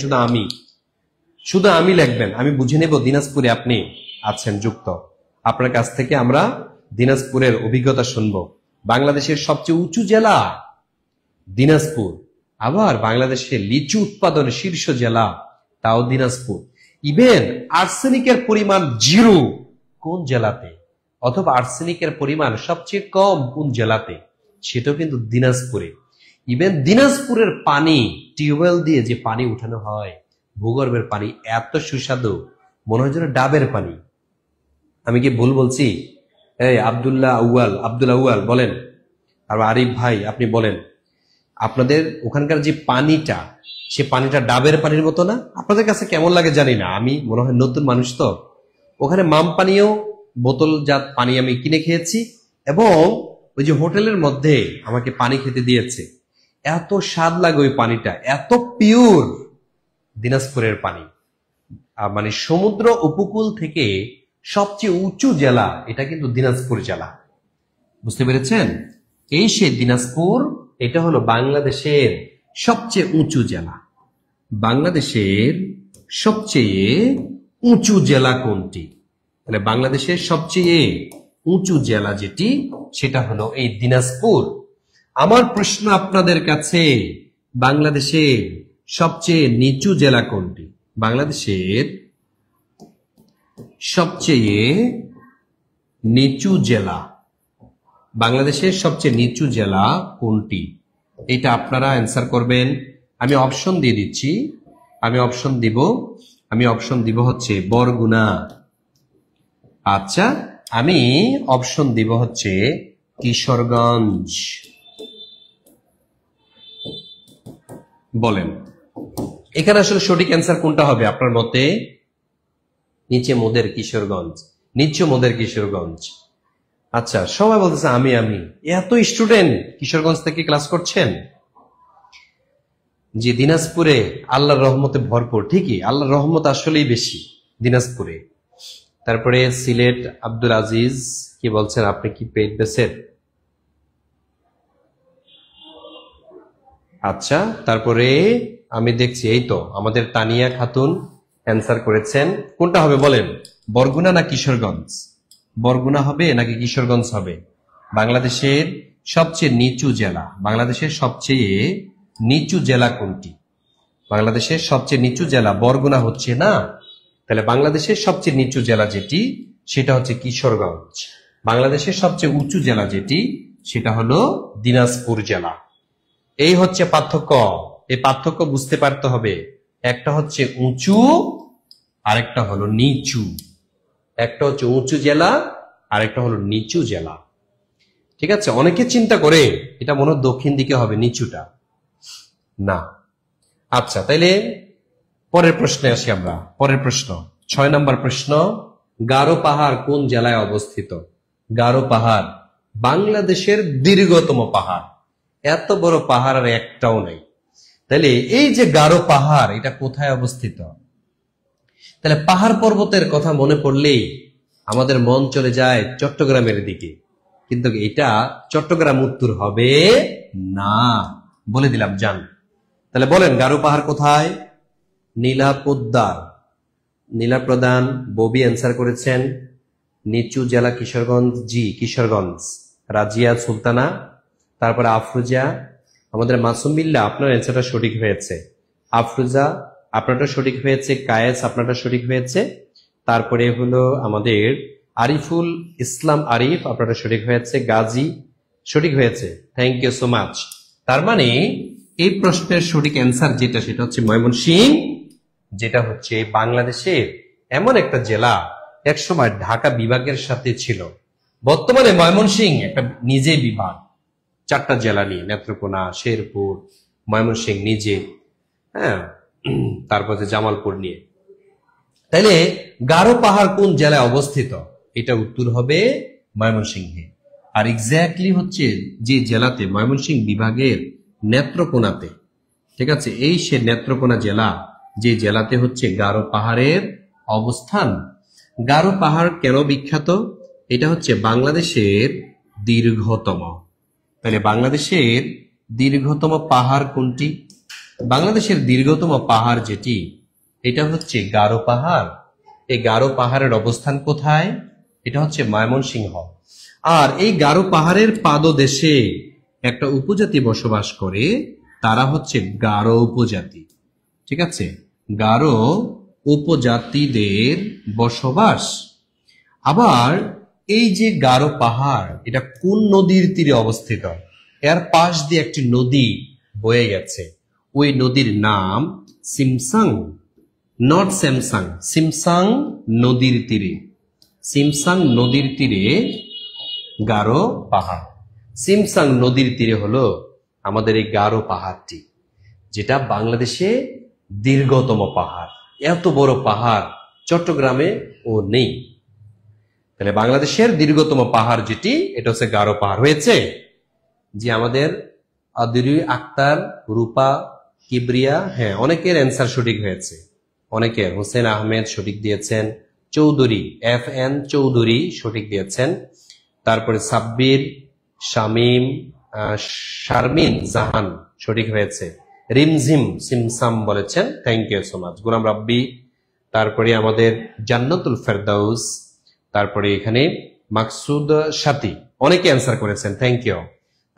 Speaker 1: শুধু আমি লিখবেন, আমি বুঝে নেব দিনাজপুরে আপনি আছেন যুক্ত। আপনার কাছ থেকে আমরা দিনাজপুরের অভিজ্ঞতা শুনবো। বাংলাদেশের সবচেয়ে উঁচু জেলা দিনাজপুর, আবার বাংলাদেশের লিচু উৎপাদনের শীর্ষ জেলা তাও দিনাজপুর। ইভেন আর্সেনিকের পরিমাণ 0 কোন জেলাতে, অথবা আর্সেনিকের পরিমাণ সবচেয়ে কম কোন জেলাতে, সেটাও কিন্তু দিনাজপুরে। ইভেন দিনাজপুরের পানি, টিউবওয়েল দিয়ে যে পানি উঠানো হয়, ভূগর্ভের পানি এত সুস্বাদু, মনে হয় যেন ডাবের পানি। আমি কি ভুল বলছি? এই আব্দুল আউয়াল বলেন, আর আরিফ ভাই আপনি বলেন, আপনাদের ওখানকার যে পানিটা, সে পানিটা ডাবের পানির মতো না? আপনাদের কাছে কেমন লাগে জানি না, আমি মনে হয় নতুন মানুষ তো। ওখানে মাম পানীয় বোতলজাত পানি আমি কিনে খেয়েছি, এবং ওই যে হোটেলের মধ্যে আমাকে পানি খেতে দিয়েছে, এত স্বাদ লাগে ওই পানিটা, এত পিওর দিনাজপুরের পানি। মানে সমুদ্র উপকূল থেকে সবচেয়ে উঁচু জেলা এটা কিন্তু দিনাজপুর জেলা, বুঝতে পেরেছেন? এই সে দিনাজপুর, এটা হলো বাংলাদেশের সবচেয়ে উঁচু জেলা। বাংলাদেশের সবচেয়ে উঁচু জেলা কোনটি? তাহলে বাংলাদেশের সবচেয়ে উঁচু জেলা যেটি, সেটা হলো এই দিনাজপুর। আমার প্রশ্ন আপনাদের কাছে, বাংলাদেশের সবচেয়ে নিচু জেলা কোনটি? বাংলাদেশের সবচেয়ে নিচু জেলা, বাংলাদেশের সবচেয়ে নিচু জেলা কোনটি? এটা আপনারা অ্যান্সার করবেন। আমি অপশন দিয়ে দিচ্ছি, আমি অপশন দিব হচ্ছে বরগুনা। আচ্ছা, আমি অপশন দিব হচ্ছে কিশোরগঞ্জ। বলেন এখানে আসলে সঠিক অ্যান্সার কোনটা হবে আপনার মতে? নিচে মোদের কিশোরগঞ্জ, নিচে মোদের কিশোরগঞ্জ। আচ্ছা, সবাই বলতেছে আমি আমি। এত স্টুডেন্ট কিশোরগঞ্জ থেকে ক্লাস করছেন। যে দিনাজপুরে আল্লাহর রহমতে ভরপুর, ঠিকই, আল্লাহর রহমত আসলেই বেশি দিনাজপুরে। তারপরে সিলেট আব্দুল আজিজ কি বলছেন, আপনি কি পেইড বেসের? আচ্ছা, তারপরে আমি দেখছি এই তো আমাদের তানিয়া খাতুন অ্যান্সার করেছেন। কোনটা হবে বলেন, বরগুনা না কিশোরগঞ্জ? বরগুনা হবে নাকি কিশোরগঞ্জ হবে? বাংলাদেশের সবচেয়ে নিচু জেলা, বাংলাদেশের সবচেয়ে নিচু জেলা কোনটি? বাংলাদেশের সবচেয়ে নিচু জেলা বরগুনা হচ্ছে না, তাহলে বাংলাদেশের সবচেয়ে নিচু জেলা যেটি সেটা হচ্ছে কিশোরগঞ্জ। বাংলাদেশের সবচেয়ে উঁচু জেলা যেটি সেটা হলো দিনাজপুর জেলা। এই হচ্ছে পার্থক্য। এই পার্থক্য বুঝতে পারতে হবে। একটা হচ্ছে উঁচু, আরেকটা হলো নিচু। একটা হচ্ছে উঁচু জেলা, আরেকটা হলো নিচু জেলা। ঠিক আছে, অনেকে চিন্তা করে এটা মনে হয় দক্ষিণ দিকে হবে নিচুটা, না। আচ্ছা, তাইলে পরের প্রশ্নে আসি আমরা। পরের প্রশ্ন 6 নম্বর প্রশ্ন, গারো পাহাড় কোন জেলায় অবস্থিত? গারো পাহাড় বাংলাদেশের দীর্ঘতম পাহাড়। এত বড় পাহাড় আর একটাও নাই। তাহলে এই যে গারো পাহাড়, এটা কোথায় অবস্থিত? তাহলে পাহাড় পর্বতের কথা মনে পড়লেই আমাদের মন চলে যায় চট্টগ্রামের দিকে, কিন্তু এটা চট্টগ্রাম উত্তর হবে না, বলে দিলাম জান। তাহলে বলেন গারো পাহাড় কোথায়? নীলাপোদ্দার, নীলা প্রধান ববি অ্যান্সার করেছেন। নিচু জেলা কিশোরগঞ্জ, জি কিশোরগঞ্জ। রাজিয়া সুলতানা, তারপরে আফরুজা, আমাদের মাসুম বিল্লাহ, আপনার অ্যান্সারটা সঠিক হয়েছে। আফরুজা আপনারটা সঠিক হয়েছে, কায়েস আপনারটা সঠিক হয়েছে। তারপরে হলো আমাদের আরিফুল ইসলাম আরিফ, আপনারটা সঠিক হয়েছে। গাজী সঠিক হয়েছে, থ্যাংক ইউ সো মাচ। তার মানে এই প্রশ্নের সঠিক অ্যান্সার যেটা সেটা হচ্ছে ময়মনসিংহ, যেটা হচ্ছে বাংলাদেশের এমন একটা জেলা একসময় ঢাকা বিভাগের সাথে ছিল। বর্তমানে ময়মনসিংহ একটা নিজে বিভাগ, 4টা জেলা নিয়ে, নেত্রকোনা, শেরপুর, ময়মনসিংহ নিজে, হ্যাঁ, তারপরে জামালপুর নিয়ে। তাইলে গারো পাহাড় কোন জেলায় অবস্থিত? এটা উত্তর হবে ময়মনসিংহে। আর এক্স্যাক্টলি হচ্ছে যে জেলাতে, ময়মনসিংহ বিভাগের নেত্রকোনাতে, ঠিক আছে, এই সে নেত্রকোনা জেলা, যে জেলাতে হচ্ছে গারো পাহাড়ের অবস্থান। গারো পাহাড় কেন বিখ্যাত? এটা হচ্ছে বাংলাদেশের দীর্ঘতম। তাহলে বাংলাদেশের দীর্ঘতম পাহাড় কোনটি? বাংলাদেশের দীর্ঘতম পাহাড় যেটি, এটা হচ্ছে গারো পাহাড়। এই গারো পাহাড়ের অবস্থান কোথায়? এটা হচ্ছে ময়মনসিংহ। আর এই গারো পাহাড়ের পাদদেশে একটা উপজাতি বসবাস করে, তারা হচ্ছে গারো উপজাতি। ঠিক আছে, গারো উপজাতিদের বসবাস। আবার এই যে গারো পাহাড়, এটা কোন নদীর তীরে অবস্থিত? এর পাশ দিয়ে একটি নদী বয়ে গেছে, ওই নদীর নাম সিমসাং, নট স্যামসাং, সিমসাং নদীর তীরে। সিমসাং নদীর তীরে গারো পাহাড়। সিমসাং নদীর তীরে হলো আমাদের এই গারো পাহাড়টি, যেটা বাংলাদেশে দীর্ঘতম পাহাড়। এত বড় পাহাড় চট্টগ্রামে ও নেই। তাহলে বাংলাদেশের দীর্ঘতম পাহাড় যেটি, এটা হচ্ছে গারো পাহাড় হয়েছে। যে আমাদের আদুরি আক্তার, রূপা, কিবরিয়া, হ্যাঁ, অনেকের অ্যান্সার সঠিক হয়েছে। অনেকের, হোসেন আহমেদ সঠিক দিয়েছেন, চৌধুরী FN চৌধুরী সঠিক দিয়েছেন। তারপরে সাব্বির, শামীম, শারমিন জাহান সঠিক হয়েছে। রিমঝিম সিমসাম বলেছেন, thank you so much. Golam Rabbi, তারপরে আমাদের জান্নাতুল ফেরদাউস, তারপরে এখানে মাকসুদ সাথী, অনেকে অ্যান্সার করেছেন, থ্যাংক ইউ।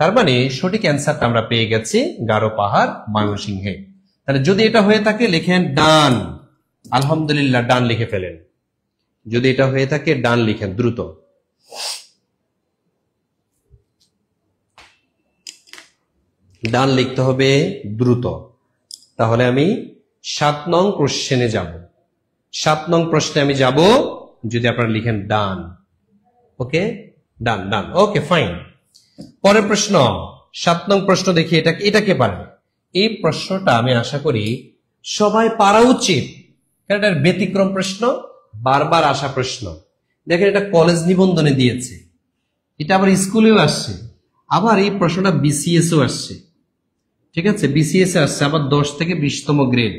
Speaker 1: তার মানে সঠিক অ্যান্সারটা আমরা পেয়ে গেছি গারো পাহাড়, ময়মনসিংহে। তাহলে যদি এটা হয়ে থাকে লিখেন ডান, আলহামদুলিল্লাহ, ডান লিখে ফেলেন। যদি এটা হয়ে থাকে ডান লিখেন দ্রুত। ডান লিখতে হবে দ্রুত। তাহলে আমি 7 নং কোশ্চেনে যাব। 7 নং প্রশ্নে আমি যাব যদি আপনারা লিখেন ডান। ওকে, ডান ডান, ওকে ফাইন। পরের প্রশ্ন 7 নং প্রশ্ন দেখি, এটা কে পারে? এই প্রশ্নটা আমি আশা করি সবাই পারা উচিত, কারণ এটার ব্যতিক্রম প্রশ্ন, বারবার আসা প্রশ্ন। দেখেন এটা কলেজ নিবন্ধনে দিয়েছে, এটা আবার স্কুলেও আসছে, আবার এই প্রশ্নটা বিসিএসও আসছে। ঠিক আছে, বিসিএস আসছে আবার 10 থেকে 20তম গ্রেড।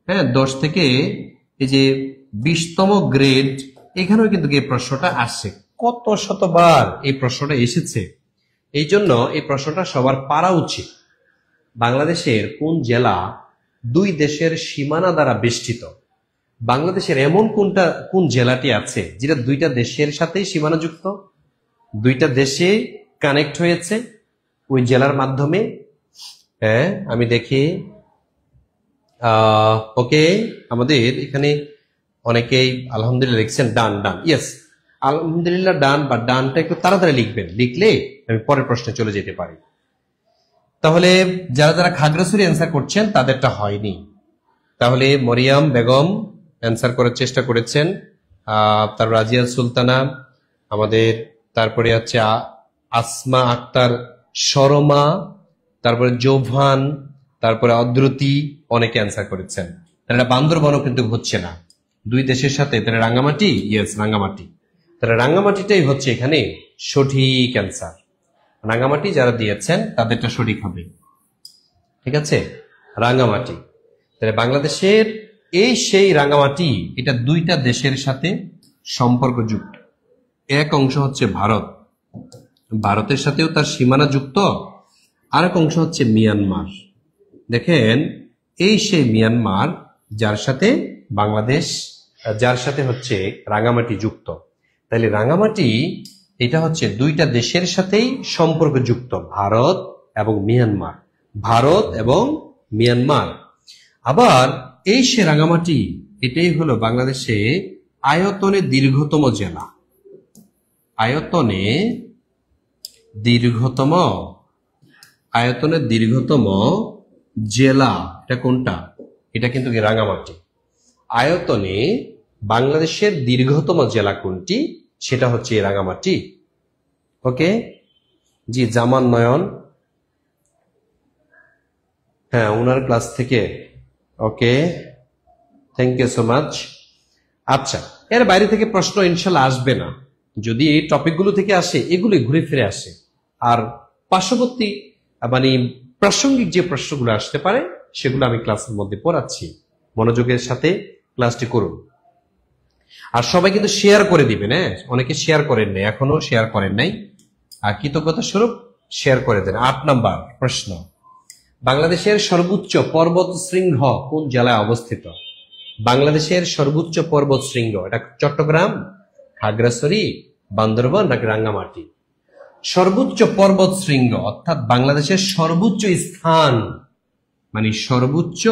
Speaker 1: হ্যাঁ, 10 থেকে এই যে 20তম গ্রেড, এখানেও কিন্তু এই প্রশ্নটা আসছে। কত শতবার এই প্রশ্নটা এসেছে, এই জন্য এই প্রশ্নটা সবার পারা উচিত। বাংলাদেশের কোন জেলা দুই দেশের সীমানা দ্বারা বেষ্টিত? বাংলাদেশের এমন কোন জেলাটি আছে যেটা দুইটা দেশের সাথেই সীমানাযুক্ত, দুইটা দেশে কানেক্ট হয়েছে ওই জেলার মাধ্যমে? হ্যাঁ, আমি দেখি। ওকে, আমাদের এখানে অনেকেই আলহামদুলিল্লাহ লিখছেন ডান ডান। ইয়েস, আলহামদুলিল্লাহ ডান, বা ডানটা একটু তাড়াতাড়ি লিখবেন, লিখলে আমি পরের প্রশ্নে চলে যেতে পারি। তাহলে যারা যারা খাগড়াছড়ি অ্যান্সার করছেন তাদেরটা হয়নি। তাহলে মরিয়াম বেগম অ্যান্সার করার চেষ্টা করেছেন, তার রাজিয়া সুলতানা আমাদের, তারপরে আছে আসমা আক্তার, শর্মা, তারপরে জোভান, তারপরে অদ্রুতি, অনেকে অ্যান্সার করেছেন। তাহলে বান্দরবনও কিন্তু হচ্ছে না, দুই দেশের সাথে। তাহলে রাঙ্গামাটি, ইয়েস রাঙ্গামাটি। তাহলে রাঙ্গামাটিটাই হচ্ছে এখানে সঠিক অ্যান্সার। রাঙ্গামাটি যারা দিয়েছেন তাদেরটা সঠিক হবে। ঠিক আছে, রাঙ্গামাটি। তাহলে বাংলাদেশের এই সেই রাঙ্গামাটি, এটা দুইটা দেশের সাথে সম্পর্কযুক্ত। এক অংশ হচ্ছে ভারত, ভারতের সাথেও তার সীমানা যুক্ত, আরেক অংশ হচ্ছে মিয়ানমার। দেখেন এই সেই মিয়ানমার যার সাথে বাংলাদেশ, যার সাথে হচ্ছে রাঙ্গামাটি যুক্ত। তাহলে রাঙ্গামাটি এটা হচ্ছে দুইটা দেশের সাথেই সম্পর্কযুক্ত, ভারত এবং মিয়ানমার, ভারত এবং মিয়ানমার। আবার এই সে রাঙ্গামাটি, এটাই হলো বাংলাদেশে আয়তনে দীর্ঘতম জেলা। আয়তনে দীর্ঘতম, আয়তনে দীর্ঘতম জেলা এটা কোনটা? এটা কিন্তু রাঙ্গামাটি। আয়তনে বাংলাদেশের দীর্ঘতম জেলা কোনটি? সেটা হচ্ছে রাঙ্গামাটি। ওকে, জি জামান নয়ন, হ্যাঁ ওনার ক্লাস থেকে। ওকে, থ্যাংক ইউ সো মাচ। আচ্ছা, এর বাইরে থেকে প্রশ্ন ইনশাল্লাহ আসবে না। যদি এই টপিকগুলো থেকে আসে, এগুলো ঘুরে ফিরে আসে। আর পার্শ্ববর্তী মানে প্রাসঙ্গিক যে প্রশ্নগুলো আসতে পারে সেগুলো আমি ক্লাসের মধ্যে পড়াচ্ছি, মনোযোগের সাথে ক্লাসটি করুন। আর সবাই কিন্তু শেয়ার করে দিবেন। হ্যাঁ, অনেকে শেয়ার করেন নাই, এখনো শেয়ার করেন নাই, আর কৃতজ্ঞতা স্বরূপ শেয়ার করে দেন। 8 নাম্বার প্রশ্ন, বাংলাদেশের সর্বোচ্চ পর্বত শৃঙ্গ কোন জেলায় অবস্থিত? বাংলাদেশের সর্বোচ্চ পর্বত শৃঙ্গ, এটা চট্টগ্রাম, খাগড়াছড়ি, বান্দরবান নাকি রাঙ্গামাটি? সর্বোচ্চ পর্বত শৃঙ্গ অর্থাৎ বাংলাদেশের সর্বোচ্চ স্থান, মানে সর্বোচ্চ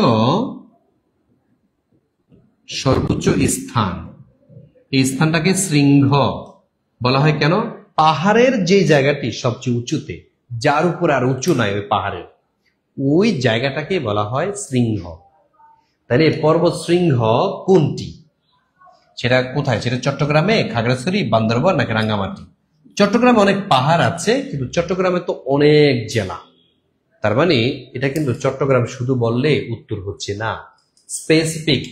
Speaker 1: স্থান, এই স্থানটাকে শৃঙ্গ বলা হয়। কেন? পাহাড়ের যে জায়গাটি সবচেয়ে উঁচুতে, যার উপর আর উঁচু নাই ওই পাহাড়ের, ওই জায়গাটাকে বলা হয় শৃঙ্গ। তাহলে পর্বত শৃঙ্গ কোনটি? সেটা কোথায়? সেটা চট্টগ্রামে, খাগড়াছড়ি, বান্দরবান নাকি রাঙ্গামাটি? চট্টগ্রামে অনেক পাহাড় আছে, কিন্তু চট্টগ্রামে তো অনেক জেলা, তার মানে এটা কিন্তু চট্টগ্রাম শুধু বললে উত্তর হচ্ছে না, স্পেসিফিক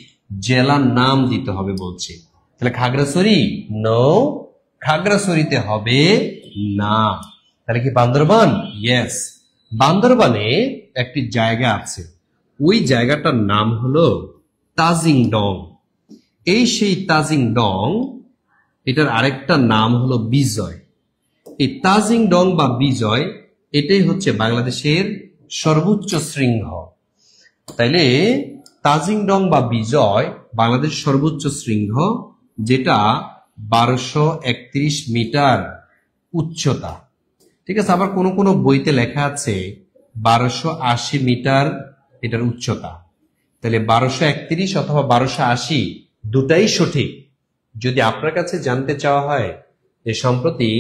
Speaker 1: জেলার নাম দিতে হবে বলছে। তাহলে খাগড়াছড়ি, নো, খাগড়াছড়িতে হবে না। তাহলে কি বান্দরবান? ইয়েস, বান্দরবানে একটি জায়গা আছে, ওই জায়গাটার নাম হলো তাজিং ডং। এই সেই তাজিং ডং, এটার আরেকটা নাম হলো বিজয়। এই তাজিং ডং বা বিজয়, এটাই হচ্ছে বাংলাদেশের সর্বোচ্চ শৃঙ্গ। তাইলে তাজিং ডং বা বিজয় বাংলাদেশ সর্বোচ্চ শৃঙ্গ, যেটা 1231 মিটার উচ্চতা। ঠিক আছে, আবার কোন কোন বইতে লেখা আছে 1280 মিটার এটার উচ্চতা। তাহলে 1231 অথবা 1280 দুটাই সঠিক। যদি আপনার কাছে জানতে চাওয়া হয় যে সম্প্রতি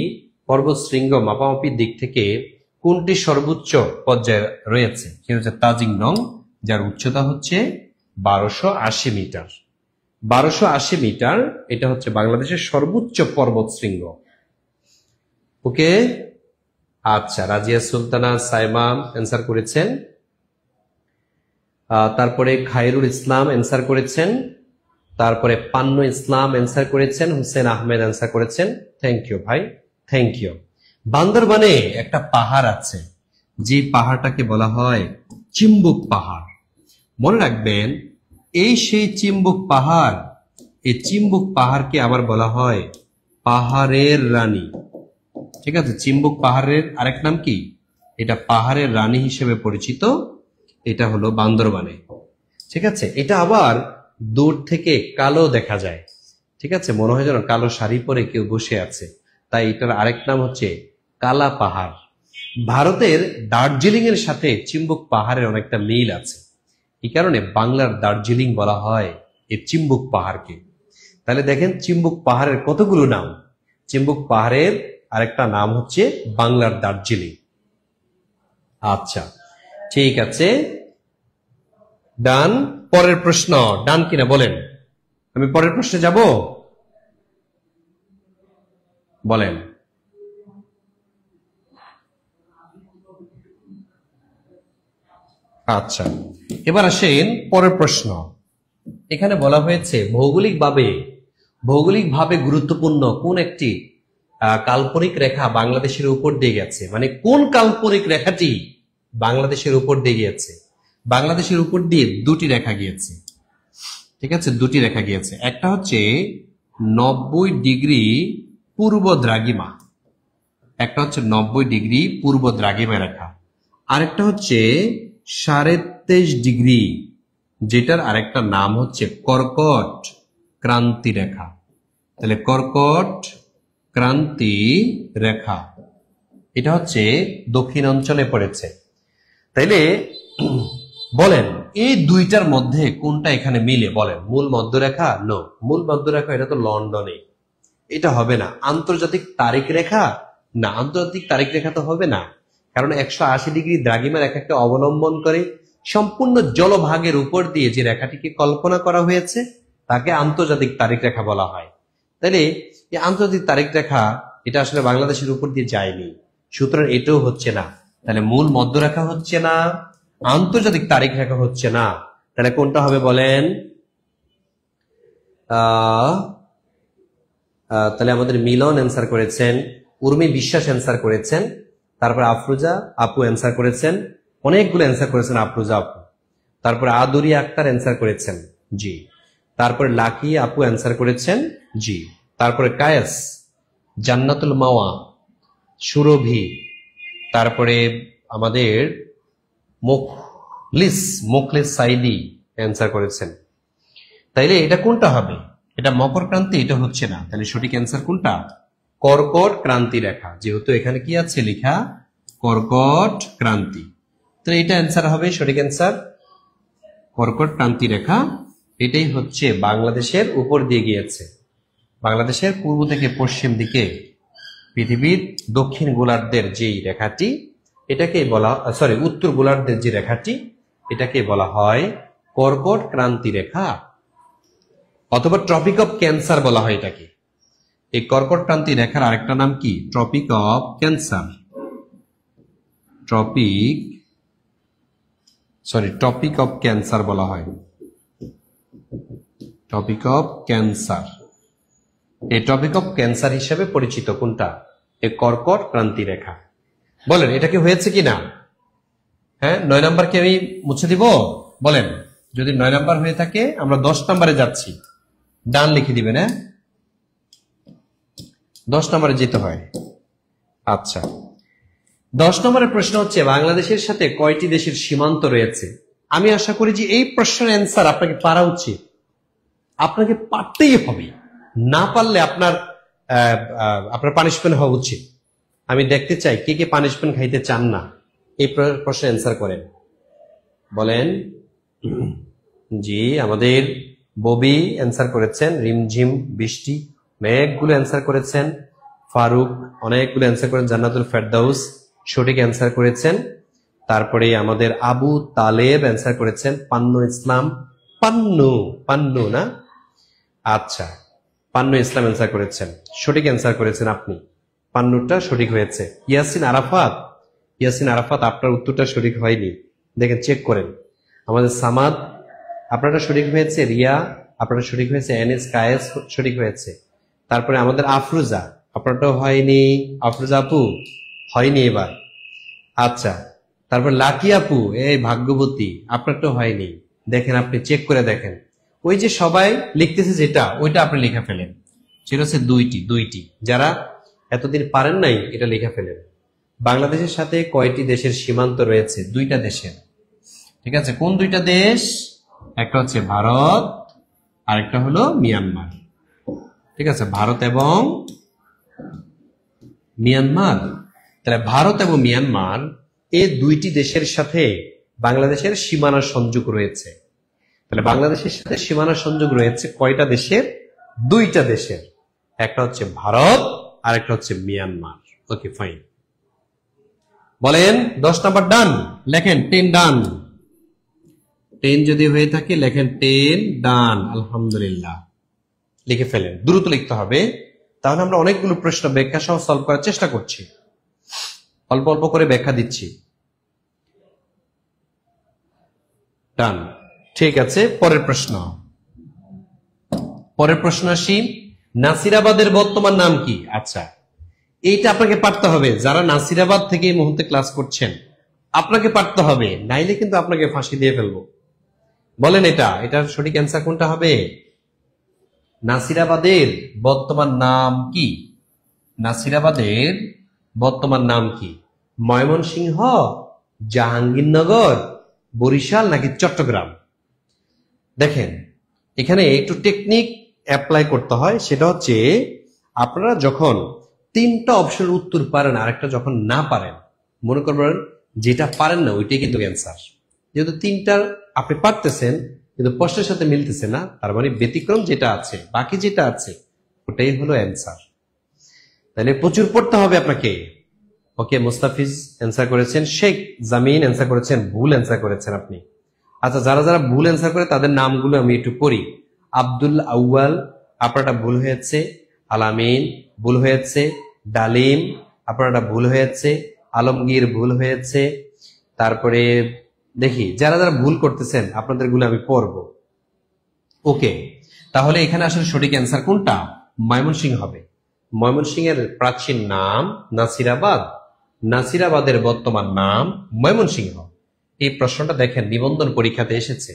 Speaker 1: পর্বত শৃঙ্গ মাপামাপির দিক থেকে কোনটি সর্বোচ্চ পর্যায়ে রয়েছে, সেটা হচ্ছে তাজিং ডং, যার উচ্চতা হচ্ছে 1280 মিটার। 1280 মিটার, এটা হচ্ছে বাংলাদেশের সর্বোচ্চ পর্বত শৃঙ্গ। ওকে, আচ্ছা, রাজিয়া সুলতানা, সাইমা অ্যান্সার করেছেন। তারপরে খায়রুল ইসলাম অ্যান্সার করেছেন, তারপরে পান্নু ইসলাম অ্যান্সার করেছেন, হুসেন আহমেদ অ্যান্সার করেছেন। থ্যাংক ইউ ভাই, থ্যাংক ইউ। বান্দরবানে একটা পাহাড় আছে, যে পাহাড়টাকে বলা হয় চিম্বুক পাহাড়। মনে রাখবেন, এই সেই চিম্বুক পাহাড়। এই চিম্বুক পাহাড়কে আবার বলা হয় পাহাড়ের রানী। ঠিক আছে, চিম্বুক পাহাড়ের আরেক নাম কি? এটা পাহাড়ের রানী হিসেবে পরিচিত। এটা হলো বান্দরবানে। ঠিক আছে, এটা আবার দূর থেকে কালো দেখা যায়। ঠিক আছে, মনে হয় যেন কালো শাড়ি পরে কেউ বসে আছে, তাই এটার আরেক নাম হচ্ছে কালা পাহাড়। ভারতের দার্জিলিং এর সাথে চিম্বুক পাহাড়ের অনেকটা মিল আছে, এই কারণে বাংলার দার্জিলিং বলা হয় এই চিম্বুক পাহাড়কে। তাহলে দেখেন, চিম্বুক পাহাড়ের কতগুলো নাম। চিম্বুক পাহাড়ের আরেকটা নাম হচ্ছে বাংলার দার্জিলিং। আচ্ছা, ঠিক আছে, ডান। পরের প্রশ্ন ডান কিনা বলেন। আমি পরের প্রশ্নে যাব, বলেন। আচ্ছা, এবার আসেন পরের প্রশ্ন। এখানে বলা হয়েছে ভৌগোলিকভাবে গুরুত্বপূর্ণ কোন একটি কাল্পনিক রেখা বাংলাদেশের উপর দিয়ে গেছে। মানে কোন কাল্পনিক রেখাটি বাংলাদেশের উপর দিয়ে গিয়েছে? বাংলাদেশের উপর দিয়ে দুটি রেখা গিয়েছে। ঠিক আছে, দুটি রেখা গিয়েছে। একটা হচ্ছে 90 ডিগ্রি পূর্ব দ্রাঘিমা, একটা হচ্ছে 90 ডিগ্রি পূর্ব দ্রাঘিমা রেখা, আরেকটা হচ্ছে 23.5 ডিগ্রি, যেটার আরেকটা নাম হচ্ছে কর্কট ক্রান্তি রেখা। তাহলে কর্কট ক্রান্তি রেখা এটা হচ্ছে দক্ষিণ অঞ্চলে পড়েছে। তাইলে বলেন, এই দুইটার মধ্যে কোনটা এখানে মিলে? বলেন। মূল মধ্যরেখা? নো, মূল মধ্যরেখা এটা তো লন্ডনে, এটা হবে না। আন্তর্জাতিক তারিখ রেখা? না, আন্তর্জাতিক তারিখ রেখা তো হবে না, কারণ 180 ডিগ্রি দ্রাঘিমা রেখাকে অবলম্বন করে সম্পূর্ণ জলভাগের উপর দিয়ে যে রেখাটিকে কল্পনা করা হয়েছে তাকে আন্তর্জাতিক তারিখ রেখা বলা হয়। তাইলে এই আন্তর্জাতিক তারিখ রেখা এটা আসলে বাংলাদেশের উপর দিয়ে যায়নি, সুতরাং এটাও হচ্ছে না। তাহলে মূল মধ্যরেখা হচ্ছে না, আন্তর্জাতিক তারিখ রেখা হচ্ছে না। তাহলে কোনটা হবে বলেন? তাহলে আমাদের মিলন অ্যান্সার করেছেন, উর্মি বিশ্বাস অ্যান্সার করেছেন, তারপর আফরোজা আপু অ্যান্সার করেছেন, অনেকগুলো অ্যান্সার করেছেন আফরোজা আপু। তারপরে আদুরি আক্তার অ্যান্সার করেছেন, জি। তারপরে লাকি আপু অ্যান্সার করেছেন, জি। তারপরে কায়েস, জান্নাতুল মাওয়া, সুরভি, তারপরে আমাদের মুখলিস সাইদি অ্যান্সার করেছেন। তাইলে এটা কোনটা হবে? এটা মকর ক্রান্তি, এটা হচ্ছে না। তাহলে সঠিক অ্যান্সার কোনটা? কর্কট ক্রান্তি রেখা, যেহেতু এখানে কি আছে লেখা কর্কট ক্রান্তি। তো এটা অ্যান্সার হবে, সঠিক অ্যান্সার কর্কট ক্রান্তি রেখা। এটাই হচ্ছে বাংলাদেশের উপর দিয়ে গিয়েছে। বাংলাদেশের পূর্ব থেকে পশ্চিম দিকে পৃথিবীর দক্ষিণ গোলার্ধের যেই রেখাটি, এটাকে বলা, সরি, উত্তর গোলার্ধের যে রেখাটি, এটাকে বলা হয় কর্কট ক্রান্তি রেখা, অথবা ট্রপিক অফ ক্যান্সার বলা হয় এটাকে। এই কর্কট ক্রান্তি রেখার আরেকটা নাম কি? Tropic of Cancer. Topic of Cancer বলা হয়, টপিক অফ ক্যান্সার। এই টপিক অফ ক্যান্সার হিসেবে পরিচিত কোনটা? এই কর্কট ক্রান্তি রেখা। বলেন, এটা কি হয়েছে কিনা? হ্যাঁ, 9 নাম্বারকে আমি মুছে দিব, বলেন। যদি 9 নাম্বার হয়ে থাকে আমরা 10 নাম্বারে যাচ্ছি, ডান লিখে দিবেন। হ্যাঁ, 10 নাম্বারে যেতে হয়। আচ্ছা, 10 নম্বরের প্রশ্ন হচ্ছে, বাংলাদেশের সাথে কয়টি দেশের সীমান্ত রয়েছে? আমি আশা করি যে এই প্রশ্নের অ্যান্সার আপনাকে পারা উচিত, আপনাকে পারতেই হবে, না পারলে আপনার পানিশমেন্ট হওয়া উচিত। আমি দেখতে চাই কে কে পানিশমেন্ট খাইতে চান না। এই প্রশ্নের অ্যান্সার করেন, বলেন। জি, আমাদের ববি অ্যান্সার করেছেন, রিমঝিম বৃষ্টি, অনেকগুলো অ্যান্সার করেছেন। ফারুক অনেকগুলো অ্যান্সার করেন। জান্নাতুল ফেরদাউস সঠিক অ্যান্সার করেছেন। তারপরে আমাদের আবু তালেব অ্যান্সার করেছেন। পান্নু ইসলাম, পান্নু না, আচ্ছা, পান্নু ইসলাম অ্যান্সার করেছেন, সঠিক অ্যান্সার করেছেন আপনি, পান্নুটা সঠিক হয়েছে। ইয়াসিন আরাফাত, আপনার উত্তরটা সঠিক হয়নি, দেখেন চেক করেন। আমাদের সামাদ আপনারটা সঠিক হয়েছে, রিয়া আপনারটা সঠিক হয়েছে, এনএস কায়েস সঠিক হয়েছে। তারপরে আমাদের আফরুজা, আপনারটাও হয়নি, আফরুজা আপু হয়নি এবার। আচ্ছা, তারপর লাকি আপু, এই ভাগ্যবতী, আপনারটাও হয়নি। দেখেন, আপনি চেক করে দেখেন, ওই যে সবাই লিখতেছে যেটা, ওইটা আপনি লেখা ফেলেন। সেটা হচ্ছে দুইটি। যারা এতদিন পারেন নাই, এটা লেখা ফেলেন। বাংলাদেশের সাথে কয়টি দেশের সীমান্ত রয়েছে? 2টা দেশের। ঠিক আছে, কোন 2টা দেশ? একটা হচ্ছে ভারত, আরেকটা হলো মিয়ানমার। ঠিক আছে, ভারত এবং মিয়ানমার। তাহলে ভারত এবং মিয়ানমার এই 2টি দেশের সাথে বাংলাদেশের সীমানা সংযোগ রয়েছে। তাহলে বাংলাদেশের সাথে সীমানা সংযোগ রয়েছে কয়টা দেশের? 2টা দেশের। একটা হচ্ছে ভারত আর একটা হচ্ছে মিয়ানমার। ওকে, ফাইন। বলেন 10 নাম্বার ডান, লেখেন 10 ডান। 10 যদি হয়ে থাকে লেখেন 10 ডান। আলহামদুলিল্লাহ, লিখে ফেলেন, দ্রুত লিখতে হবে। তাহলে আমরা অনেকগুলো প্রশ্ন ব্যাখ্যা সহ সলভ করার চেষ্টা করছি, অল্প অল্প করে ব্যাখ্যা দিচ্ছি। ডান, ঠিক আছে। পরের প্রশ্ন আসি, নাসিরাবাদের বর্তমান নাম কি? আচ্ছা, এইটা আপনাকে পারতে হবে। যারা নাসিরাবাদ থেকে এই মুহূর্তে ক্লাস করছেন, আপনাকে পারতে হবে, নাইলে কিন্তু আপনাকে ফাঁসি দিয়ে ফেলবো। বলেন এটার সঠিক অ্যান্সার কোনটা হবে? নাসিরাবাদের বর্তমান নাম কি? নাসিরাবাদের বর্তমান নাম কি? ময়মনসিংহ, জাহাঙ্গীরনগর, বরিশাল নাকি চট্টগ্রাম? দেখেন, এখানে একটু টেকনিক অ্যাপ্লাই করতে হয়। সেটা হচ্ছে, আপনারা যখন 3টা অপশনের উত্তর পারেন আর একটা যখন না পারেন, মনে করবেন যেটা পারেন না ওইটাই কিন্তু অ্যান্সার। যেহেতু 3টার আপনি পারতেছেন কিন্তু প্রশ্নের সাথে মিলতেছে না, তার মানে ব্যতিক্রম যেটা আছে, বাকি যেটা আছে ওটাই হলো অ্যান্সার। তাহলে প্রচুর পড়তে হবে আপনাকে। ওকে, মুস্তাফিজ অ্যান্সার করেছেন, শেখ জামিন অ্যান্সার করেছেন, ভুল অ্যান্সার করেছেন আপনি। আচ্ছা, যারা যারা ভুল অ্যান্সার করে তাদের নামগুলো আমি একটু পড়ি। আব্দুল আউয়াল, আপনারটা ভুল হয়েছে। আলামিন ভুল হয়েছে। ডালিম, আপনারটা ভুল হয়েছে। আলমগীর ভুল হয়েছে। তারপরে দেখি যারা যারা ভুল করতেছেন আপনাদের গুলো আমি পড়ব। ওকে, তাহলে এখানে আসলে সঠিক অ্যান্সার কোনটা? ময়মনসিংহ হবে। ময়মনসিংহের প্রাচীন নাম নাসিরাবাদ, নাসিরাবাদের বর্তমান নাম ময়মনসিংহ। এই প্রশ্নটা দেখেন নিবন্ধন পরীক্ষাতে এসেছে।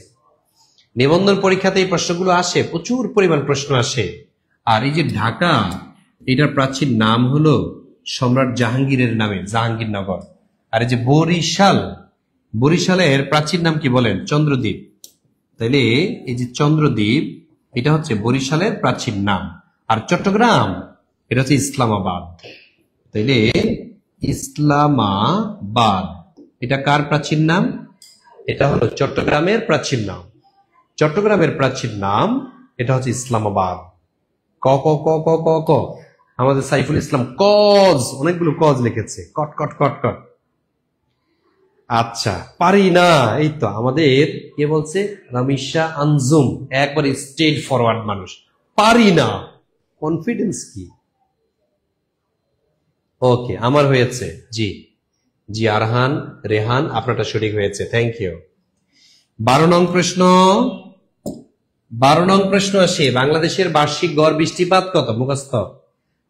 Speaker 1: নিবন্ধন পরীক্ষাতে এই প্রশ্নগুলো আসে, প্রচুর পরিমাণ প্রশ্ন আসে। আর এই যে ঢাকা, এটার প্রাচীন নাম হলো সম্রাট জাহাঙ্গীরের নামে, জাহাঙ্গীরনগর। আর এই যে বরিশাল, বরিশালের প্রাচীন নাম কি বলেন? চন্দ্রদ্বীপ। তাইলে এই যে চন্দ্রদ্বীপ, এটা হচ্ছে বরিশালের প্রাচীন নাম। আর চট্টগ্রাম, এটা হচ্ছে ইসলামাবাদ। তাইলে ইসলামাবাদ, এটা কার প্রাচীন নাম? এটা হলো চট্টগ্রামের প্রাচীন নাম। চট্টগ্রামের প্রাচীন নাম এটা হচ্ছে ইসলামাবাদ। ক ক ক ক ক ক আমাদের সাইফুল ইসলাম কজ, অনেকগুলো কজ লিখেছে, কট কট কট কট। আচ্ছা, পারি না। এই তো আমাদের কে বলছে? রামিশা আনজুম, একবার স্ট্রেট ফরওয়ার্ড মানুষ। পারি না, কনফিডেন্স কি? ওকে, আমার হয়েছে। জি জি, আরহান রেহান, আপনারটা সঠিক হয়েছে, থ্যাংক ইউ। 12 নং প্রশ্ন। 12 নং প্রশ্ন আসে, বাংলাদেশের বার্ষিক গড় বৃষ্টিপাত কত? মুখস্থ।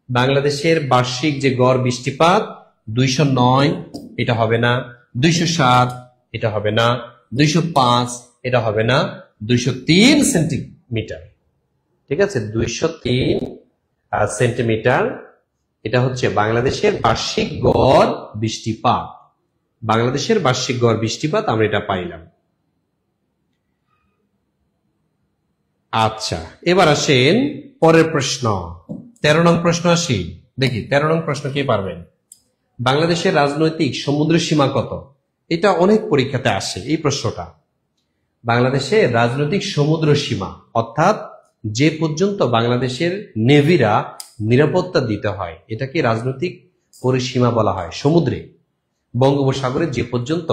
Speaker 1: বাংলাদেশের বার্ষিক যে গড় বৃষ্টিপাত 209, এটা হবে না। 207, এটা হবে না। 205, এটা হবে না। 203 সেন্টিমিটার। ঠিক আছে, 203 সেন্টিমিটার, এটা হচ্ছে বাংলাদেশের বার্ষিক গড় বৃষ্টিপাত। বাংলাদেশের বার্ষিক গড় বৃষ্টিপাত আমরা এটা পাইলাম। আচ্ছা, এবার আসেন পরের প্রশ্ন। 13 নং প্রশ্ন আসি, দেখি 13 নং প্রশ্ন কে পারবেন? বাংলাদেশের রাজনৈতিক সমুদ্র সীমা কত? এটা অনেক পরীক্ষাতে আসে এই প্রশ্নটা। বাংলাদেশের রাজনৈতিক সমুদ্র সীমা, অর্থাৎ যে পর্যন্ত বাংলাদেশের নেভিরা নিরাপত্তা দিতে হয়, এটাকে রাজনৈতিক পরিসীমা বলা হয়। সমুদ্রে, বঙ্গোপসাগরে যে পর্যন্ত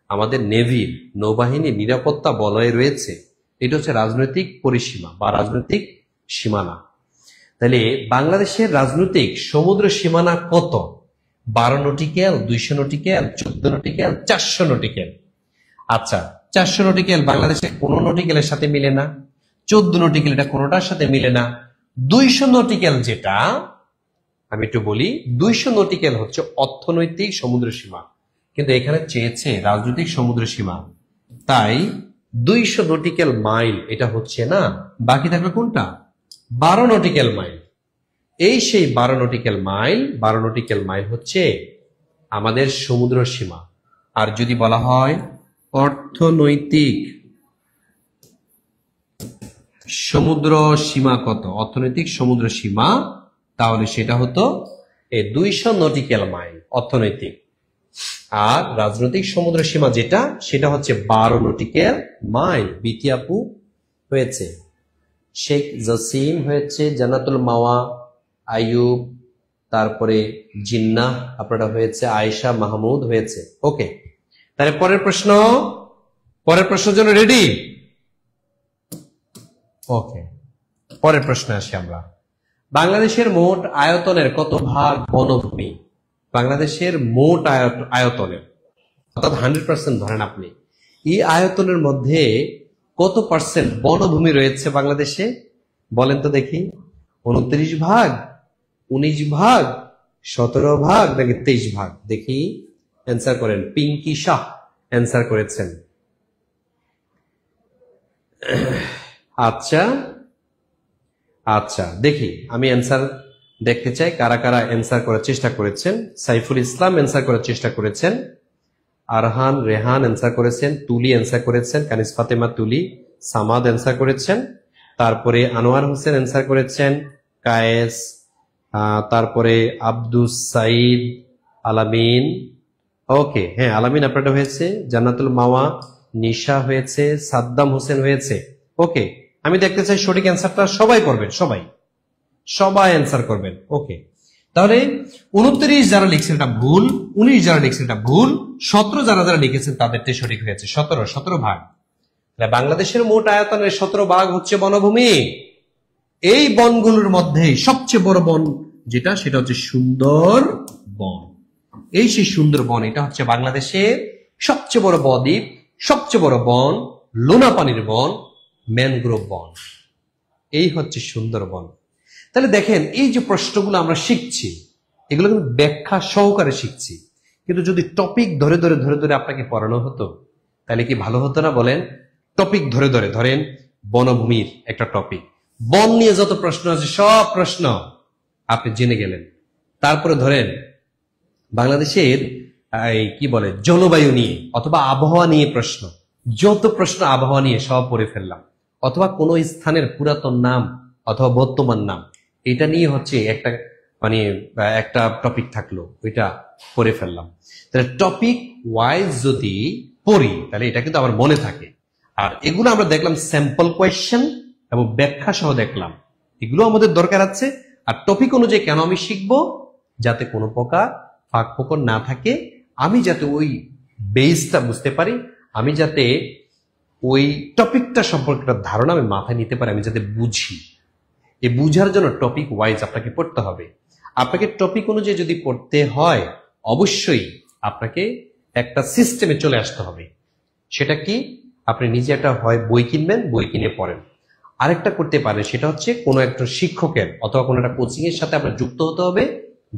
Speaker 1: আমাদের নেভির, নৌবাহিনীর নিরাপত্তা বলয়ে রয়েছে, এটা হচ্ছে রাজনৈতিক পরিসীমা বা রাজনৈতিক সীমানা। তাহলে বাংলাদেশের রাজনৈতিক সমুদ্র সীমানা কত? 12 নটিক্যাল, 200 নটিক্যাল, 14 নটিক্যাল, 400 নটিক্যাল। আচ্ছা, 400 নটিক্যাল বাংলাদেশে কোনো নটিক্যালের সাথে মিলে না। 14 নটিক্যাল এটা কোনোটার সাথে মিলে না। 200 নটিক্যাল যেটা আমি একটু বলি, 200 নটিক্যাল হচ্ছে অর্থনৈতিক সমুদ্র সীমা, কিন্তু এখানে চেয়েছে রাজনৈতিক সমুদ্র সীমা, তাই 200 নটিক্যাল মাইল এটা হচ্ছে না। বাকি থাকবে কোনটা? 12 নটিক্যাল মাইল। এই সেই 12 নটিক্যাল মাইল, 12 নটিক্যাল মাইল হচ্ছে আমাদের সমুদ্র সীমা। আর যদি বলা হয় অর্থনৈতিক সমুদ্র সীমা কত, অর্থনৈতিক সমুদ্র সীমা, তাহলে সেটা হতো এই 200 নটিক্যাল মাইল অর্থনৈতিক। আর রাজনৈতিক সমুদ্র সীমা যেটা, সেটা হচ্ছে 12 নটিক্যাল মাইল। বিটি আপু হয়েছে, শেখ জসিম হয়েছে, জান্নাতুল মাওয়া, আইয়ুব, তারপরে জিন্নাহ আপনারা হয়েছে, আয়েশা মাহমুদ হয়েছে। ওকে, তাহলে পরের প্রশ্নের জন্য রেডি? ওকে, পরের প্রশ্নে আসি আমরা। বাংলাদেশের মোট আয়তনের কত ভাগ বনভূমি? বাংলাদেশের মোট আয়তনের, অর্থাৎ 100% ধরেন আপনি, এই আয়তনের মধ্যে কত পার্সেন্ট বনভূমি রয়েছে বাংলাদেশে? বলেন তো দেখি। 29 ভাগ, 19 ভাগ, 17 ভাগ নাকি 23 ভাগ? দেখি, অ্যান্সার করেন। পিঙ্কি শাহ অ্যান্সার করেছেন। আচ্ছা আচ্ছা, দেখি আমি অ্যান্সার দেখতে চাই কারা কারা অ্যান্সার করার চেষ্টা করেছেন। সাইফুল ইসলাম অ্যান্সার করার চেষ্টা করেছেন, আরহান রেহান অ্যান্সার করেছেন, তুলি অ্যান্সার করেছেন, কানিস ফাতেমা তুলি, সামাদ অ্যান্সার করেছেন, তারপরে আনোয়ার হোসেন অ্যান্সার করেছেন, কায়েস, তারপরে আব্দুস সাইদ, আলামিন। ওকে, হ্যাঁ আলামিন আপনারটা হয়েছে, জান্নাতুল মাওয়া, নিশা হয়েছে, সাদ্দাম হোসেন হয়েছে। ওকে, আমি দেখতে চাই সঠিক অ্যান্সারটা সবাই করবেন, সবাই অ্যান্সার করবেন। ওকে, তাহলে 29 যারা লিখছেন এটা ভুল, 19 যারা লিখছেন এটা ভুল, 17 যারা লিখেছেন তাদেরটাই সঠিক হয়েছে। 17 ভাগ। বাংলাদেশের মোট আয়তনের 17 ভাগ হচ্ছে বনভূমি। এই বনগুলোর মধ্যে সবচেয়ে বড় বন যেটা, সেটা হচ্ছে সুন্দর বন। এই সেই সুন্দর বন, এটা হচ্ছে বাংলাদেশের সবচেয়ে বড় বদ্বীপ, সবচেয়ে বড় বন, লোনা পানির বন, ম্যানগ্রোভ বন। এই হচ্ছে সুন্দরবন। তাহলে দেখেন, এই যে প্রশ্নগুলো আমরা শিখছি, এগুলো কিন্তু ব্যাখ্যা সহকারে শিখছি, কিন্তু যদি টপিক ধরে ধরে আপনাকে পড়ানো হতো তাহলে কি ভালো হতো না বলেন? টপিক ধরে ধরেন বনভূমির একটা টপিক, বন নিয়ে যত প্রশ্ন আছে সব প্রশ্ন আপনি জেনে গেলেন। তারপরে ধরেন বাংলাদেশের কি বলে জলবায়ু নিয়ে অথবা আবহাওয়া নিয়ে প্রশ্ন, যত প্রশ্ন আবহাওয়া নিয়ে সব পড়ে ফেললাম, অথবা কোনো স্থানের পুরাতন নাম অথবা বর্তমান নাম, এটা নিয়ে হচ্ছে একটা টপিক থাকলো, ওইটা পড়ে ফেললাম। তাহলে টপিক ওয়াইজ যদি পড়ি তাহলে এটা কিন্তু আমার মনে থাকে। আর এগুলো আমরা দেখলাম স্যাম্পল কোয়েশ্চেন এবং ব্যাখ্যা সহ দেখলাম, এগুলো আমাদের দরকার আছে। আর টপিক অনুযায়ী কেন আমি শিখবো? যাতে কোনো প্রকার ফাঁক ফোকর না থাকে, আমি যাতে ওই বেসটা বুঝতে পারি, আমি যাতে ওই টপিকটা সম্পর্কে একটা ধারণা আমি মাথায় নিতে পারি, আমি যাতে বুঝি। এই বুঝার জন্য টপিক ওয়াইজ আপনাকে পড়তে হবে। আপনাকে টপিক অনুযায়ী যদি পড়তে হয়, অবশ্যই আপনাকে একটা সিস্টেমে চলে আসতে হবে। সেটা কি? আপনি নিজে একটা হয় বই কিনবেন, বই কিনে পড়েন। আরেকটা করতে পারেন, সেটা হচ্ছে কোনো একটা শিক্ষকের অথবা কোনো একটা কোচিং এর সাথে আপনার যুক্ত হতে হবে,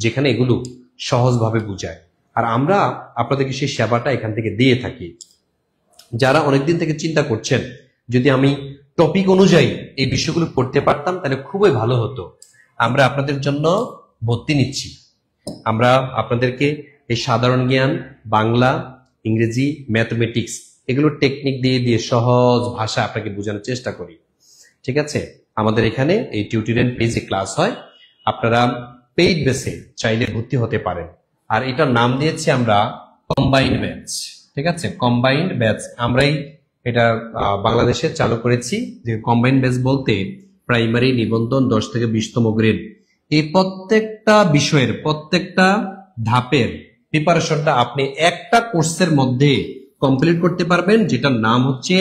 Speaker 1: যেখানে এগুলো সহজভাবে বুঝায়। আর আমরা আপনাদেরকে সেই সেবাটা এখান থেকে দিয়ে থাকি। যারা অনেকদিন থেকে চিন্তা করছেন যদি আমি টপিক অনুযায়ী এই বিষয়গুলো পড়তে পারতাম তাহলে খুবই ভালো হতো, আমরা আপনাদের জন্য ভর্তি নিচ্ছি। আমরা আপনাদেরকে এই সাধারণ জ্ঞান, বাংলা, ইংরেজি, ম্যাথমেটিক্স এগুলো টেকনিক দিয়ে সহজ ভাষা আপনাকে বোঝানোর চেষ্টা করি। ঠিক আছে, আমাদের এখানে এই টিউটোরিয়াল পেজে ক্লাস হয়, আপনারা পেইড বেসে চাইলে ভর্তি হতে পারেন। আর এটার নাম দিয়েছি আমরা কম্বাইন্ড ব্যাচ। ঠিক আছে, কম্বাইন্ড ব্যাচ আমরাই এটা বাংলাদেশে চালু করেছি। যে কম্বাইন্ড ব্যাচ বলতে প্রাইমারি, নিবন্ধন, 10 থেকে 20তম গ্রেড, এই প্রত্যেকটা বিষয়ের প্রত্যেকটা ধাপের প্রিপারেশনটা আপনি একটা কোর্সের মধ্যে কমপ্লিট করতে পারবেন, যেটার নাম হচ্ছে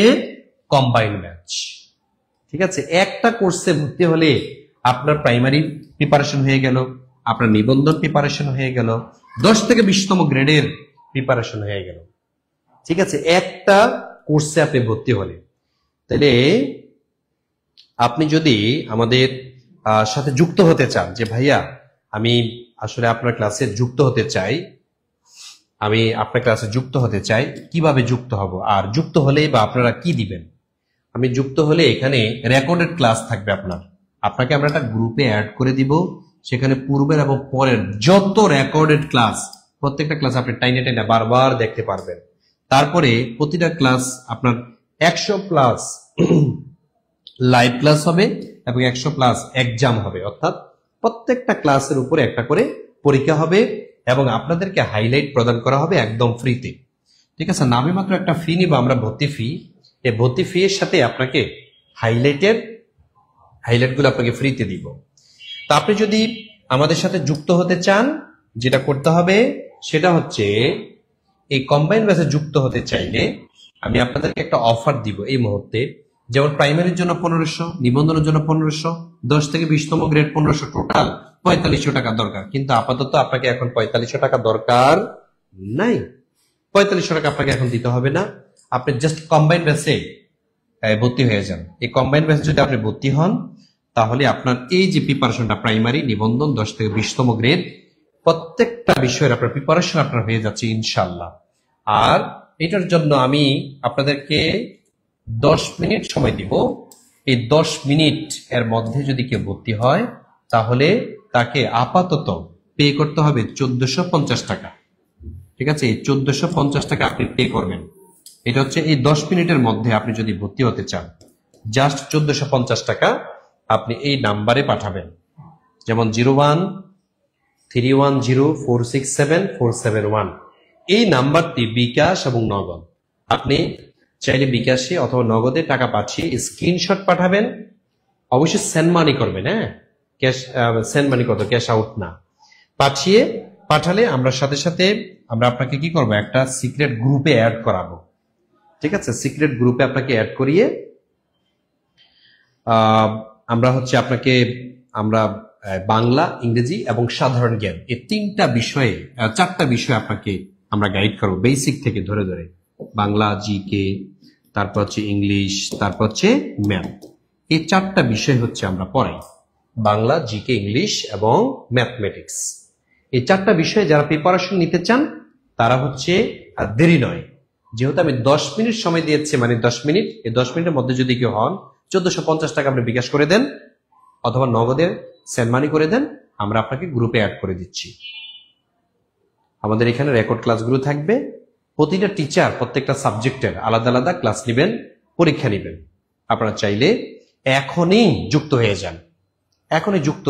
Speaker 1: কম্বাইন্ড ব্যাচ। ঠিক আছে, একটা কোর্সে ভর্তি হলে আপনার প্রাইমারি প্রিপারেশন হয়ে গেল, আপনার নিবন্ধন প্রিপারেশন হয়ে গেল, 10 থেকে 20তম গ্রেডের প্রিপারেশন হয়ে গেল। ঠিক আছে, একটা কোর্সে আপনি ভর্তি হলে। তাহলে আপনি যদি আমাদের সাথে যুক্ত হতে চান যে ভাইয়া আমি আসলে আপনার ক্লাসে যুক্ত হতে চাই, আমি আপনার ক্লাসে যুক্ত হতে চাই, কিভাবে যুক্ত হব, আর যুক্ত হলেই বা আপনারা কি দিবেন? আমি যুক্ত হলে এখানে রেকর্ডেড ক্লাস থাকবে আপনাকে আমরা একটা গ্রুপে অ্যাড করে দিব। সেখানে পূর্বের এবং পরের যত রেকর্ডেড ক্লাস, প্রত্যেকটা ক্লাস আপনি টাইনে টাইনে বারবার দেখতে পারবেন। তারপরে প্রতিটা ক্লাস আপনার 100 প্লাস লাইভ ক্লাস হবে এবং 100 প্লাস এক্সাম হবে, অর্থাৎ প্রত্যেকটা ক্লাসের উপরে একটা করে পরীক্ষা হবে এবং আপনাদেরকে হাইলাইট প্রদান করা হবে একদম ফ্রিতে। ঠিক আছে, নামে মাত্র একটা ফি নিব আমরা, ভর্তি ফি। এই ভর্তি ফি এর সাথে আপনাকে হাইলাইটগুলো আপনাকে ফ্রিতে দিব। তা আপনি যদি আমাদের সাথে যুক্ত হতে চান, যেটা করতে হবে সেটা হচ্ছে এই কম্বাইন ব্যাচে যুক্ত হতে চাইলে আমি আপনাদেরকে একটা অফার দিব এই মুহূর্তে। যেমন প্রাইমারির জন্য 1500, নিবন্ধনের জন্য 1500, 10 থেকে 20তম গ্রেড 1500, টোটাল 4500 টাকা দরকার। কিন্তু আপাতত আপনাকে এখন 4500 টাকা দরকার নাই। 4500 টাকা আপনাকে এখন দিতে হবে না। আপনি জাস্ট কম্বাইন ব্যাচে ভর্তি হয়ে যান। এই কম্বাইন ব্যাচে যদি আপনি ভর্তি হন তাহলে আপনার এই যে প্রিপারেশনটা, প্রাইমারি, নিবন্ধন, 10 থেকে 20তম গ্রেড, প্রত্যেকটা বিষয়ের আপনার প্রিপারেশন আপনার হয়ে যাচ্ছে ইনশাল্লাহ। আর এটার জন্য আমি আপনাদেরকে 10 মিনিট সময় দিব। এই 10 মিনিট এর মধ্যে যদি কেউ ভর্তি হয় তাহলে তাকে আপাতত পে করতে হবে 1450 টাকা। ঠিক আছে, এই 1450 টাকা আপনি পে করবেন। এটা হচ্ছে এই 10 মিনিটের মধ্যে আপনি যদি ভর্তি হতে চান, জাস্ট 1450 টাকা আপনি এই নাম্বারে পাঠাবেন। যেমন 0131046747 এই নাম্বারটি বিকাশ এবং নগদ। আপনি চাইলে বিকাশে অথবা নগদে টাকা পাঠিয়ে স্ক্রিনশট পাঠাবেন। অবশ্যই সেন্ড মানি করবেন, হ্যাঁ, ক্যাশ সেন্ড মানি কত, ক্যাশ আউট না। পাঠালে আমরা সাথে সাথে আমরা আপনাকে কি করবো, একটা সিক্রেট গ্রুপে অ্যাড করাবো। ঠিক আছে, সিক্রেট গ্রুপে আপনাকে অ্যাড করিয়ে আমরা আপনাকে বাংলা, ইংরেজি এবং সাধারণ জ্ঞান এই 3টা বিষয়ে 4টা বিষয় আপনাকে আমরা গাইড করবো, বেসিক থেকে ধরে ধরে। বাংলা, জিকে, তারপর হচ্ছে ইংলিশ, তারপর হচ্ছে ম্যাথ। এই 4টা বিষয় আমরা পড়াই, বাংলা, জিকে, ইংলিশ এবং ম্যাথমেটিক্স। এই 4টা বিষয়ে যারা প্রিপারেশন নিতে চান তারা আর দেরি নয়, যেহেতু আমি 10 মিনিট সময় দিয়েছি, মানে 10 মিনিট, এই 10 মিনিটের মধ্যে যদি কেউ হন 1450 টাকা আপনি বিকাশ করে দেন অথবা নগদের সেন্ড মানি করে দেন, আমরা আপনাকে গ্রুপে অ্যাড করে দিচ্ছি। আমাদের এখানে রেকর্ড ক্লাসগুলো থাকবে। প্রতিটা টিচার প্রত্যেকটা সাবজেক্টের আলাদা আলাদা ক্লাস নেবেন, পরীক্ষা নেবেন। আপনারা চাইলে এখনই যুক্ত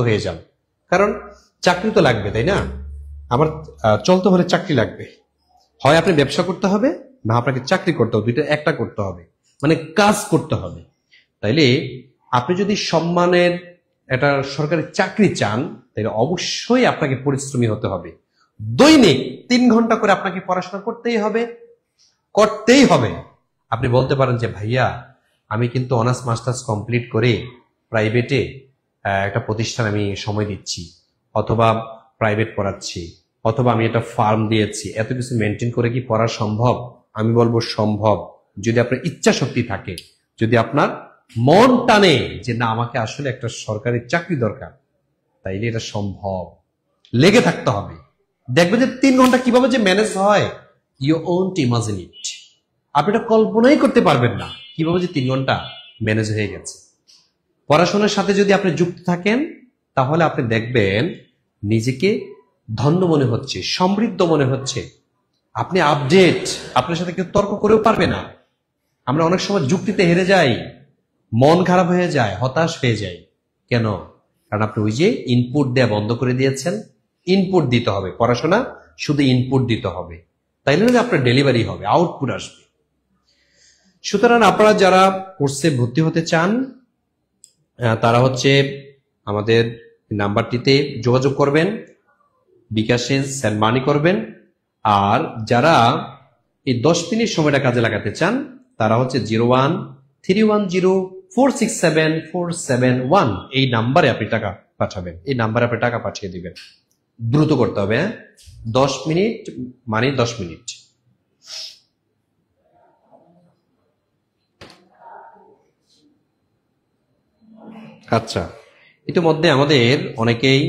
Speaker 1: হয়ে যান, কারণ চাকরি তো লাগবে, তাই না? আমার চলতে হলে চাকরি লাগবে। হয় আপনি ব্যবসা করতে হবে, না আপনাকে চাকরি করতে হবে, দুইটা একটা করতে হবে, মানে কাজ করতে হবে। তাইলে আপনি যদি সম্মানের একটা সরকারি চাকরি চান তাহলে অবশ্যই আপনাকে পরিশ্রমী হতে হবে। দৈনিক 3 ঘন্টা করে আপনাকে পড়াশোনা করতেই হবে। আপনি বলতে পারেন যে ভাইয়া আমি কিন্তু অনার্স মাস্টার্স কমপ্লিট করে প্রাইভেটে একটা প্রতিষ্ঠান আমি সময় দিচ্ছি, অথবা প্রাইভেট পড়াচ্ছি, অথবা আমি একটা ফার্ম দিয়েছি, এত কিছু মেনটেন করে কি পড়া সম্ভব? আমি বলবো সম্ভব, যদি আপনার ইচ্ছা শক্তি থাকে, যদি আপনার মন টানে যে না আমাকে আসলে একটা সরকারি চাকরি দরকার, তাইলে এটা সম্ভব। লেগে থাকতে হবে, দেখবে যে 3 ঘন্টা কিভাবে যে ম্যানেজ হয়, ইউ ওন্ট ইমাজিন ইট। আপনি এটা কল্পনাই করতে পারবেন না কিভাবে যে 3 ঘন্টা ম্যানেজ হয়ে গেছে। পড়াশোনার সাথে যদি আপনি যুক্ত থাকেন তাহলে আপনি দেখবেন নিজেকে ধন্য মনে হচ্ছে, সমৃদ্ধ মনে হচ্ছে, আপনি আপডেট, আপনার সাথে কেউ তর্ক করেও পারবে না। আমরা অনেক সময় যুক্তিতে হেরে যাই, মন খারাপ হয়ে যায়, হতাশ হয়ে যায়। কেন? কারণ আপনি ওই যে ইনপুট দেয়া বন্ধ করে দিয়েছেন। ইনপুট দিতে হবে, পড়াশোনা শুধু ইনপুট দিতে হবে, তাইলে না আপনার ডেলিভারি হবে, আউটপুট আসবে। সুতরাং আপনারা যারা কোর্সে ভর্তি হতে চান তারা আমাদের নাম্বারটিতে যোগাযোগ করবেন, বিকাশে সেন্ড মানি করবেন। আর যারা এই 10 মিনিট সময়টা কাজে লাগাতে চান তারা 0131046747 এই নাম্বারে আপনি টাকা পাঠাবেন, এই নাম্বারে আপনি টাকা পাঠিয়ে দিবেন। দ্রুত করতে হবে, 10 মিনিট মানে 10 মিনিট। আচ্ছা, ইতিমধ্যে আমাদের অনেকেই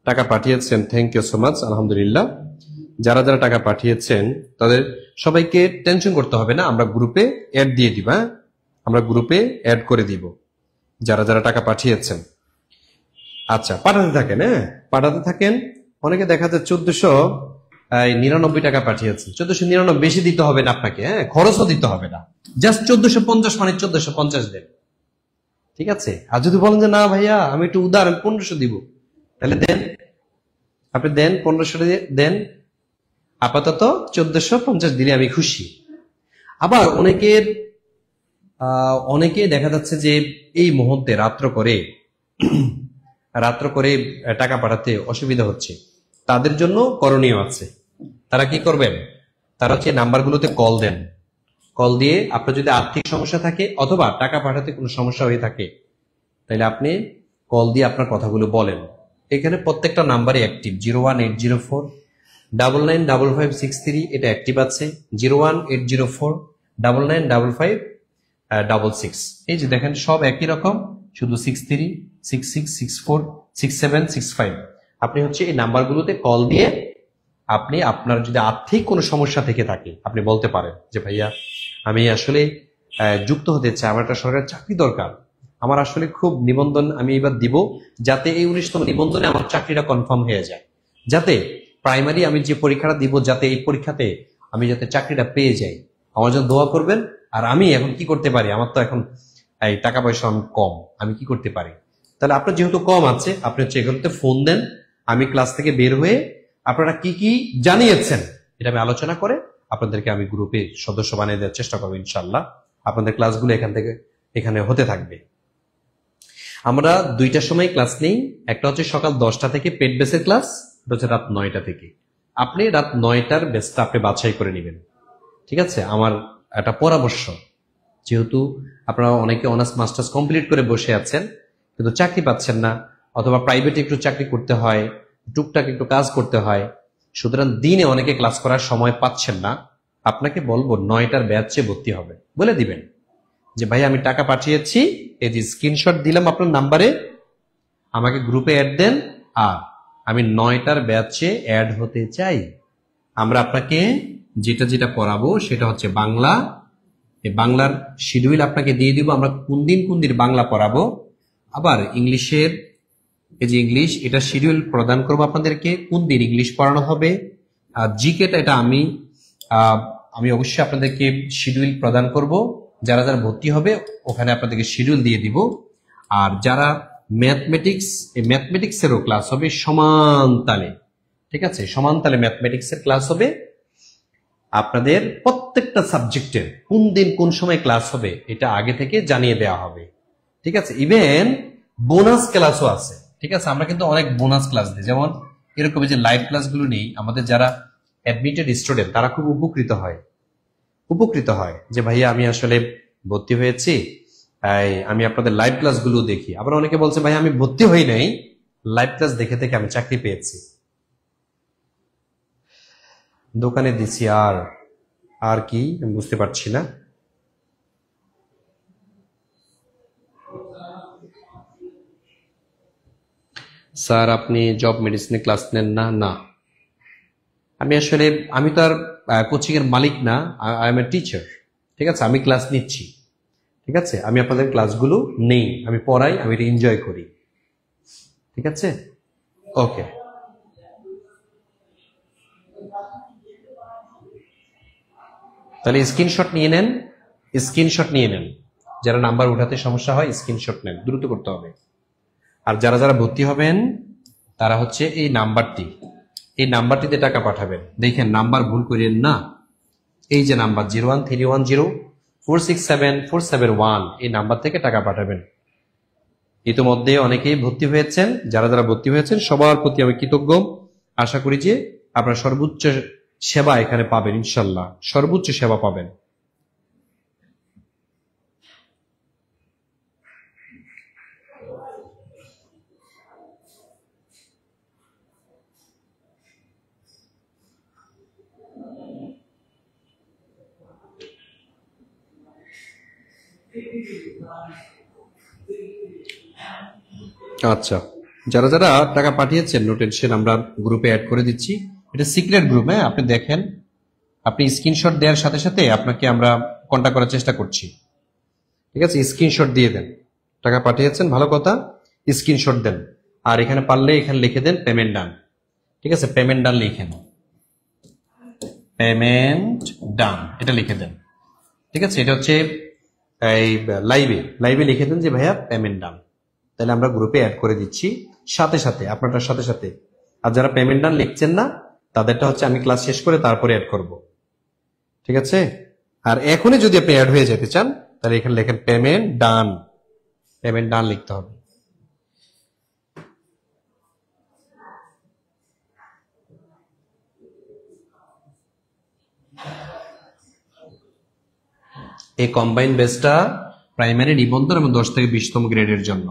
Speaker 1: টাকা পাঠিয়েছেন, থ্যাংক ইউ সো মাচ, আলহামদুলিল্লাহ। যারা যারা টাকা পাঠিয়েছেন তাদের সবাইকে টেনশন করতে হবে না, আমরা গ্রুপে অ্যাড দিয়ে দিব। হ্যাঁ, আমরা গ্রুপে অ্যাড করে দিব যারা যারা টাকা পাঠিয়েছেন। আচ্ছা, পাঠাতে থাকেন, হ্যাঁ পাঠাতে থাকেন। অনেকে দেখা যায় 1499 টাকা পাঠিয়েছেন। 1499 বেশি দিতে হবে না আপনাকে, হ্যাঁ খরচও দিতে হবে না, জাস্ট 1450 মানে 1450 দেন, ঠিক আছে। আর যদি বলেন যে না ভাইয়া আমি একটু উদার, আমি 1500 দিব, তাহলে দেন, আপনি দেন 1500 দেন। আপাতত 1450 দিলে আমি খুশি। আবার অনেকে দেখা যাচ্ছে যে এই মুহূর্তে রাত্র করে টাকা পাঠাতে অসুবিধা হচ্ছে, তাদের জন্য করণীয় আছে। তারা কি করবেন, তারা হচ্ছে নাম্বারগুলোতে কল দেন। কল দিয়ে আপনার যদি আর্থিক সমস্যা থাকে অথবা টাকা পাঠাতে কোনো সমস্যা হয়ে থাকে, তাহলে আপনি কল দিয়ে আপনার কথাগুলো বলেন। এখানে প্রত্যেকটা নাম্বারই অ্যাক্টিভ। 01804995563 এটা অ্যাক্টিভ আছে। 01804995566, এই যে দেখেন সব একই রকম, শুধু 6366646765। আপনি হচ্ছে এই নাম্বারগুলোতে কল দিয়ে আপনি আপনার যদি আর্থিক কোনো সমস্যা থেকে থাকে আপনি বলতে পারেন যে ভাইয়া আমি আসলে যুক্ত হতে চাই, আমার একটা সরকারি চাকরি দরকার, আমার আসলে খুব নিবন্ধন আমি এবার দিব, যাতে এই 19তম নিবন্ধনে আমার চাকরিটা কনফার্ম হয়ে যায়, যাতে প্রাইমারি আমি যে পরীক্ষাটা দিব যাতে এই পরীক্ষাতে আমি যাতে চাকরিটা পেয়ে যাই। আমার জন্য দোয়া করবেন। আর আমি এখন কি করতে পারি, আমার তো এখন এই টাকা পয়সা আমি কম, আমি কি করতে পারি? তাহলে আপনার যেহেতু কম আছে, আপনি হচ্ছে এগুলোতে ফোন দেন। আমি ক্লাস থেকে বের হয়ে আপনারা কি কি জানিয়েছেন এটা আমি আলোচনা করে আপনাদেরকে আমি গ্রুপে সদস্য বানিয়ে দেওয়ার চেষ্টা করবো ইনশাল্লাহ। আপনাদের ক্লাসগুলো এখানে হতে থাকবে। আমরা 2টার সময় ক্লাস নেই, একটা হচ্ছে সকাল 10টা থেকে পেড বেসের ক্লাস, এটা হচ্ছে রাত 9টা থেকে। আপনি রাত 9টার বেসটা আপনি বাছাই করে নেবেন, ঠিক আছে। আমার একটা পরামর্শ, যেহেতু আপনারা অনেকে অনার্স মাস্টার্স কমপ্লিট করে বসে আছেন কিন্তু চাকরি পাচ্ছেন না, অথবা প্রাইভেটে একটু চাকরি করতে হয়, টুকটাক একটু কাজ করতে হয়, সুতরাং দিনে অনেকে ক্লাস করার সময় পাচ্ছেন না, আপনাকে বলবো 9টার ব্যাচে ভর্তি হবে, বলে দিবেন যে ভাই আমি টাকা পাঠিয়েছি, এই যে স্ক্রিনশট দিলাম আপনার নাম্বারে, আমাকে গ্রুপে অ্যাড দেন, আর আমি 9টার ব্যাচে অ্যাড হতে চাই। আমরা আপনাকে যেটা যেটা পড়াবো সেটা হচ্ছে বাংলা, এই বাংলার শিডিউল আপনাকে দিয়ে দিব, আমরা কোন দিন বাংলা পড়াবো। আবার ইংলিশের এই যে ইংলিশ, এটা শিডিউল প্রদান করবো আপনাদেরকে, কোন দিন ইংলিশ পড়ানো হবে। আর জিকেটা এটা আমি অবশ্যই আপনাদেরকে শিডিউল প্রদান করব। যারা যারা ভর্তি হবে ওখানে আপনাদেরকে শিডিউল দিয়ে দিব। আর যারা ম্যাথমেটিক্স, এই ম্যাথমেটিক্সেরও ক্লাস হবে সমান তালে, ঠিক আছে, সমান তালে ম্যাথমেটিক্সের ক্লাস হবে। আপনাদের প্রত্যেকটা সাবজেক্টের কোন দিন কোন সময় ক্লাস হবে এটা আগে থেকে জানিয়ে দেওয়া হবে, ঠিক আছে। ইভেন বোনাস ক্লাসও আছে, ঠিক আছে। আমরা কিন্তু অনেক বোনাস ক্লাস দিই, যেমন এরকম যে লাইভ ক্লাসগুলো নেই, আমাদের যারা অ্যাডমিটেড স্টুডেন্ট তারা খুব উপকৃত হয় যে ভাইয়া আমি আসলে ভর্তি হয়েছি, আমি আপনাদের লাইভ ক্লাসগুলো দেখি। আবার অনেকে বলছে ভাই আমি ভর্তি হই নাই, লাইভ ক্লাস দেখে থেকে আমি চাকরি পেয়েছি। দোকানে দিছি আর কি আমি বুঝতে পারছি না। স্যার আপনি জব মেডিসিনে ক্লাস নেন না? না, আমি তো আর কোচিং এর মালিক না, আই এম এ টিচার, ঠিক আছে। আমি ক্লাস নিচ্ছি, ঠিক আছে, আমি আপনাদের ক্লাসগুলো নেই, আমি পড়াই, আমি এটা এনজয় করি, ঠিক আছে। ওকে, তাহলে স্ক্রিনশট নিয়ে নেন, যারা নাম্বার উঠাতে সমস্যা হয় স্ক্রিনশট নেন, দ্রুত করতে হবে। আর যারা যারা ভর্তি হবেন তারা হচ্ছে এই নাম্বারটিতে টাকা পাঠাবেন। দেখেন নাম্বার ভুল করেন না, এই যে নাম্বার 01310467471, এই নাম্বার থেকে টাকা পাঠাবেন। ইতিমধ্যে অনেকেই ভর্তি হয়েছেন, যারা যারা ভর্তি হয়েছেন সবার প্রতি আমি কৃতজ্ঞ। আশা করি যে আপনারা সর্বোচ্চ সেবা এখানে পাবেন, ইনশাল্লাহ সর্বোচ্চ সেবা পাবেন। আচ্ছা, যারা যারা টাকা পাঠিয়েছেন নো টেনশন, আমরা গ্রুপে অ্যাড করে দিচ্ছি। এটা সিক্রেট গ্রুপ, হ্যাঁ, আপনি দেখেন, আপনি স্ক্রিনশট দেওয়ার সাথে সাথে আপনাকে আমরা কন্টাক্ট করার চেষ্টা করছি। ঠিক আছে, স্ক্রিনশট দিয়ে দেন, টাকা পাঠিয়েছেন ভালো কথা, স্ক্রিনশট দেন। আর এখানে পারলে এখানে লিখে দেন পেমেন্ট ডান। ঠিক আছে, পেমেন্ট ডান লিখেন, পেমেন্ট ডান এটা লিখে দেন। ঠিক আছে, এটা হচ্ছে এই লাইভে লাইভে লিখে দেন যে ভাইয়া পেমেন্ট ডান, তাহলে আমরা গ্রুপে অ্যাড করে দিচ্ছি সাথে সাথে, আপনারটার সাথে সাথে। আর যারা পেমেন্ট ডান লিখছেন না তাদেরটা হচ্ছে আমি ক্লাস শেষ করে তারপরে অ্যাড করব। ঠিক আছে, আর এখনই যদি আপনি অ্যাড হয়ে যেতে চান তাহলে এখানে লেখেন পেমেন্ট ডান, পেমেন্ট ডান লিখতে হবে। এই কম্বাইন বেসটা প্রাইমারি নিবন্ধন এবং 10 থেকে 20তম গ্রেডের জন্য।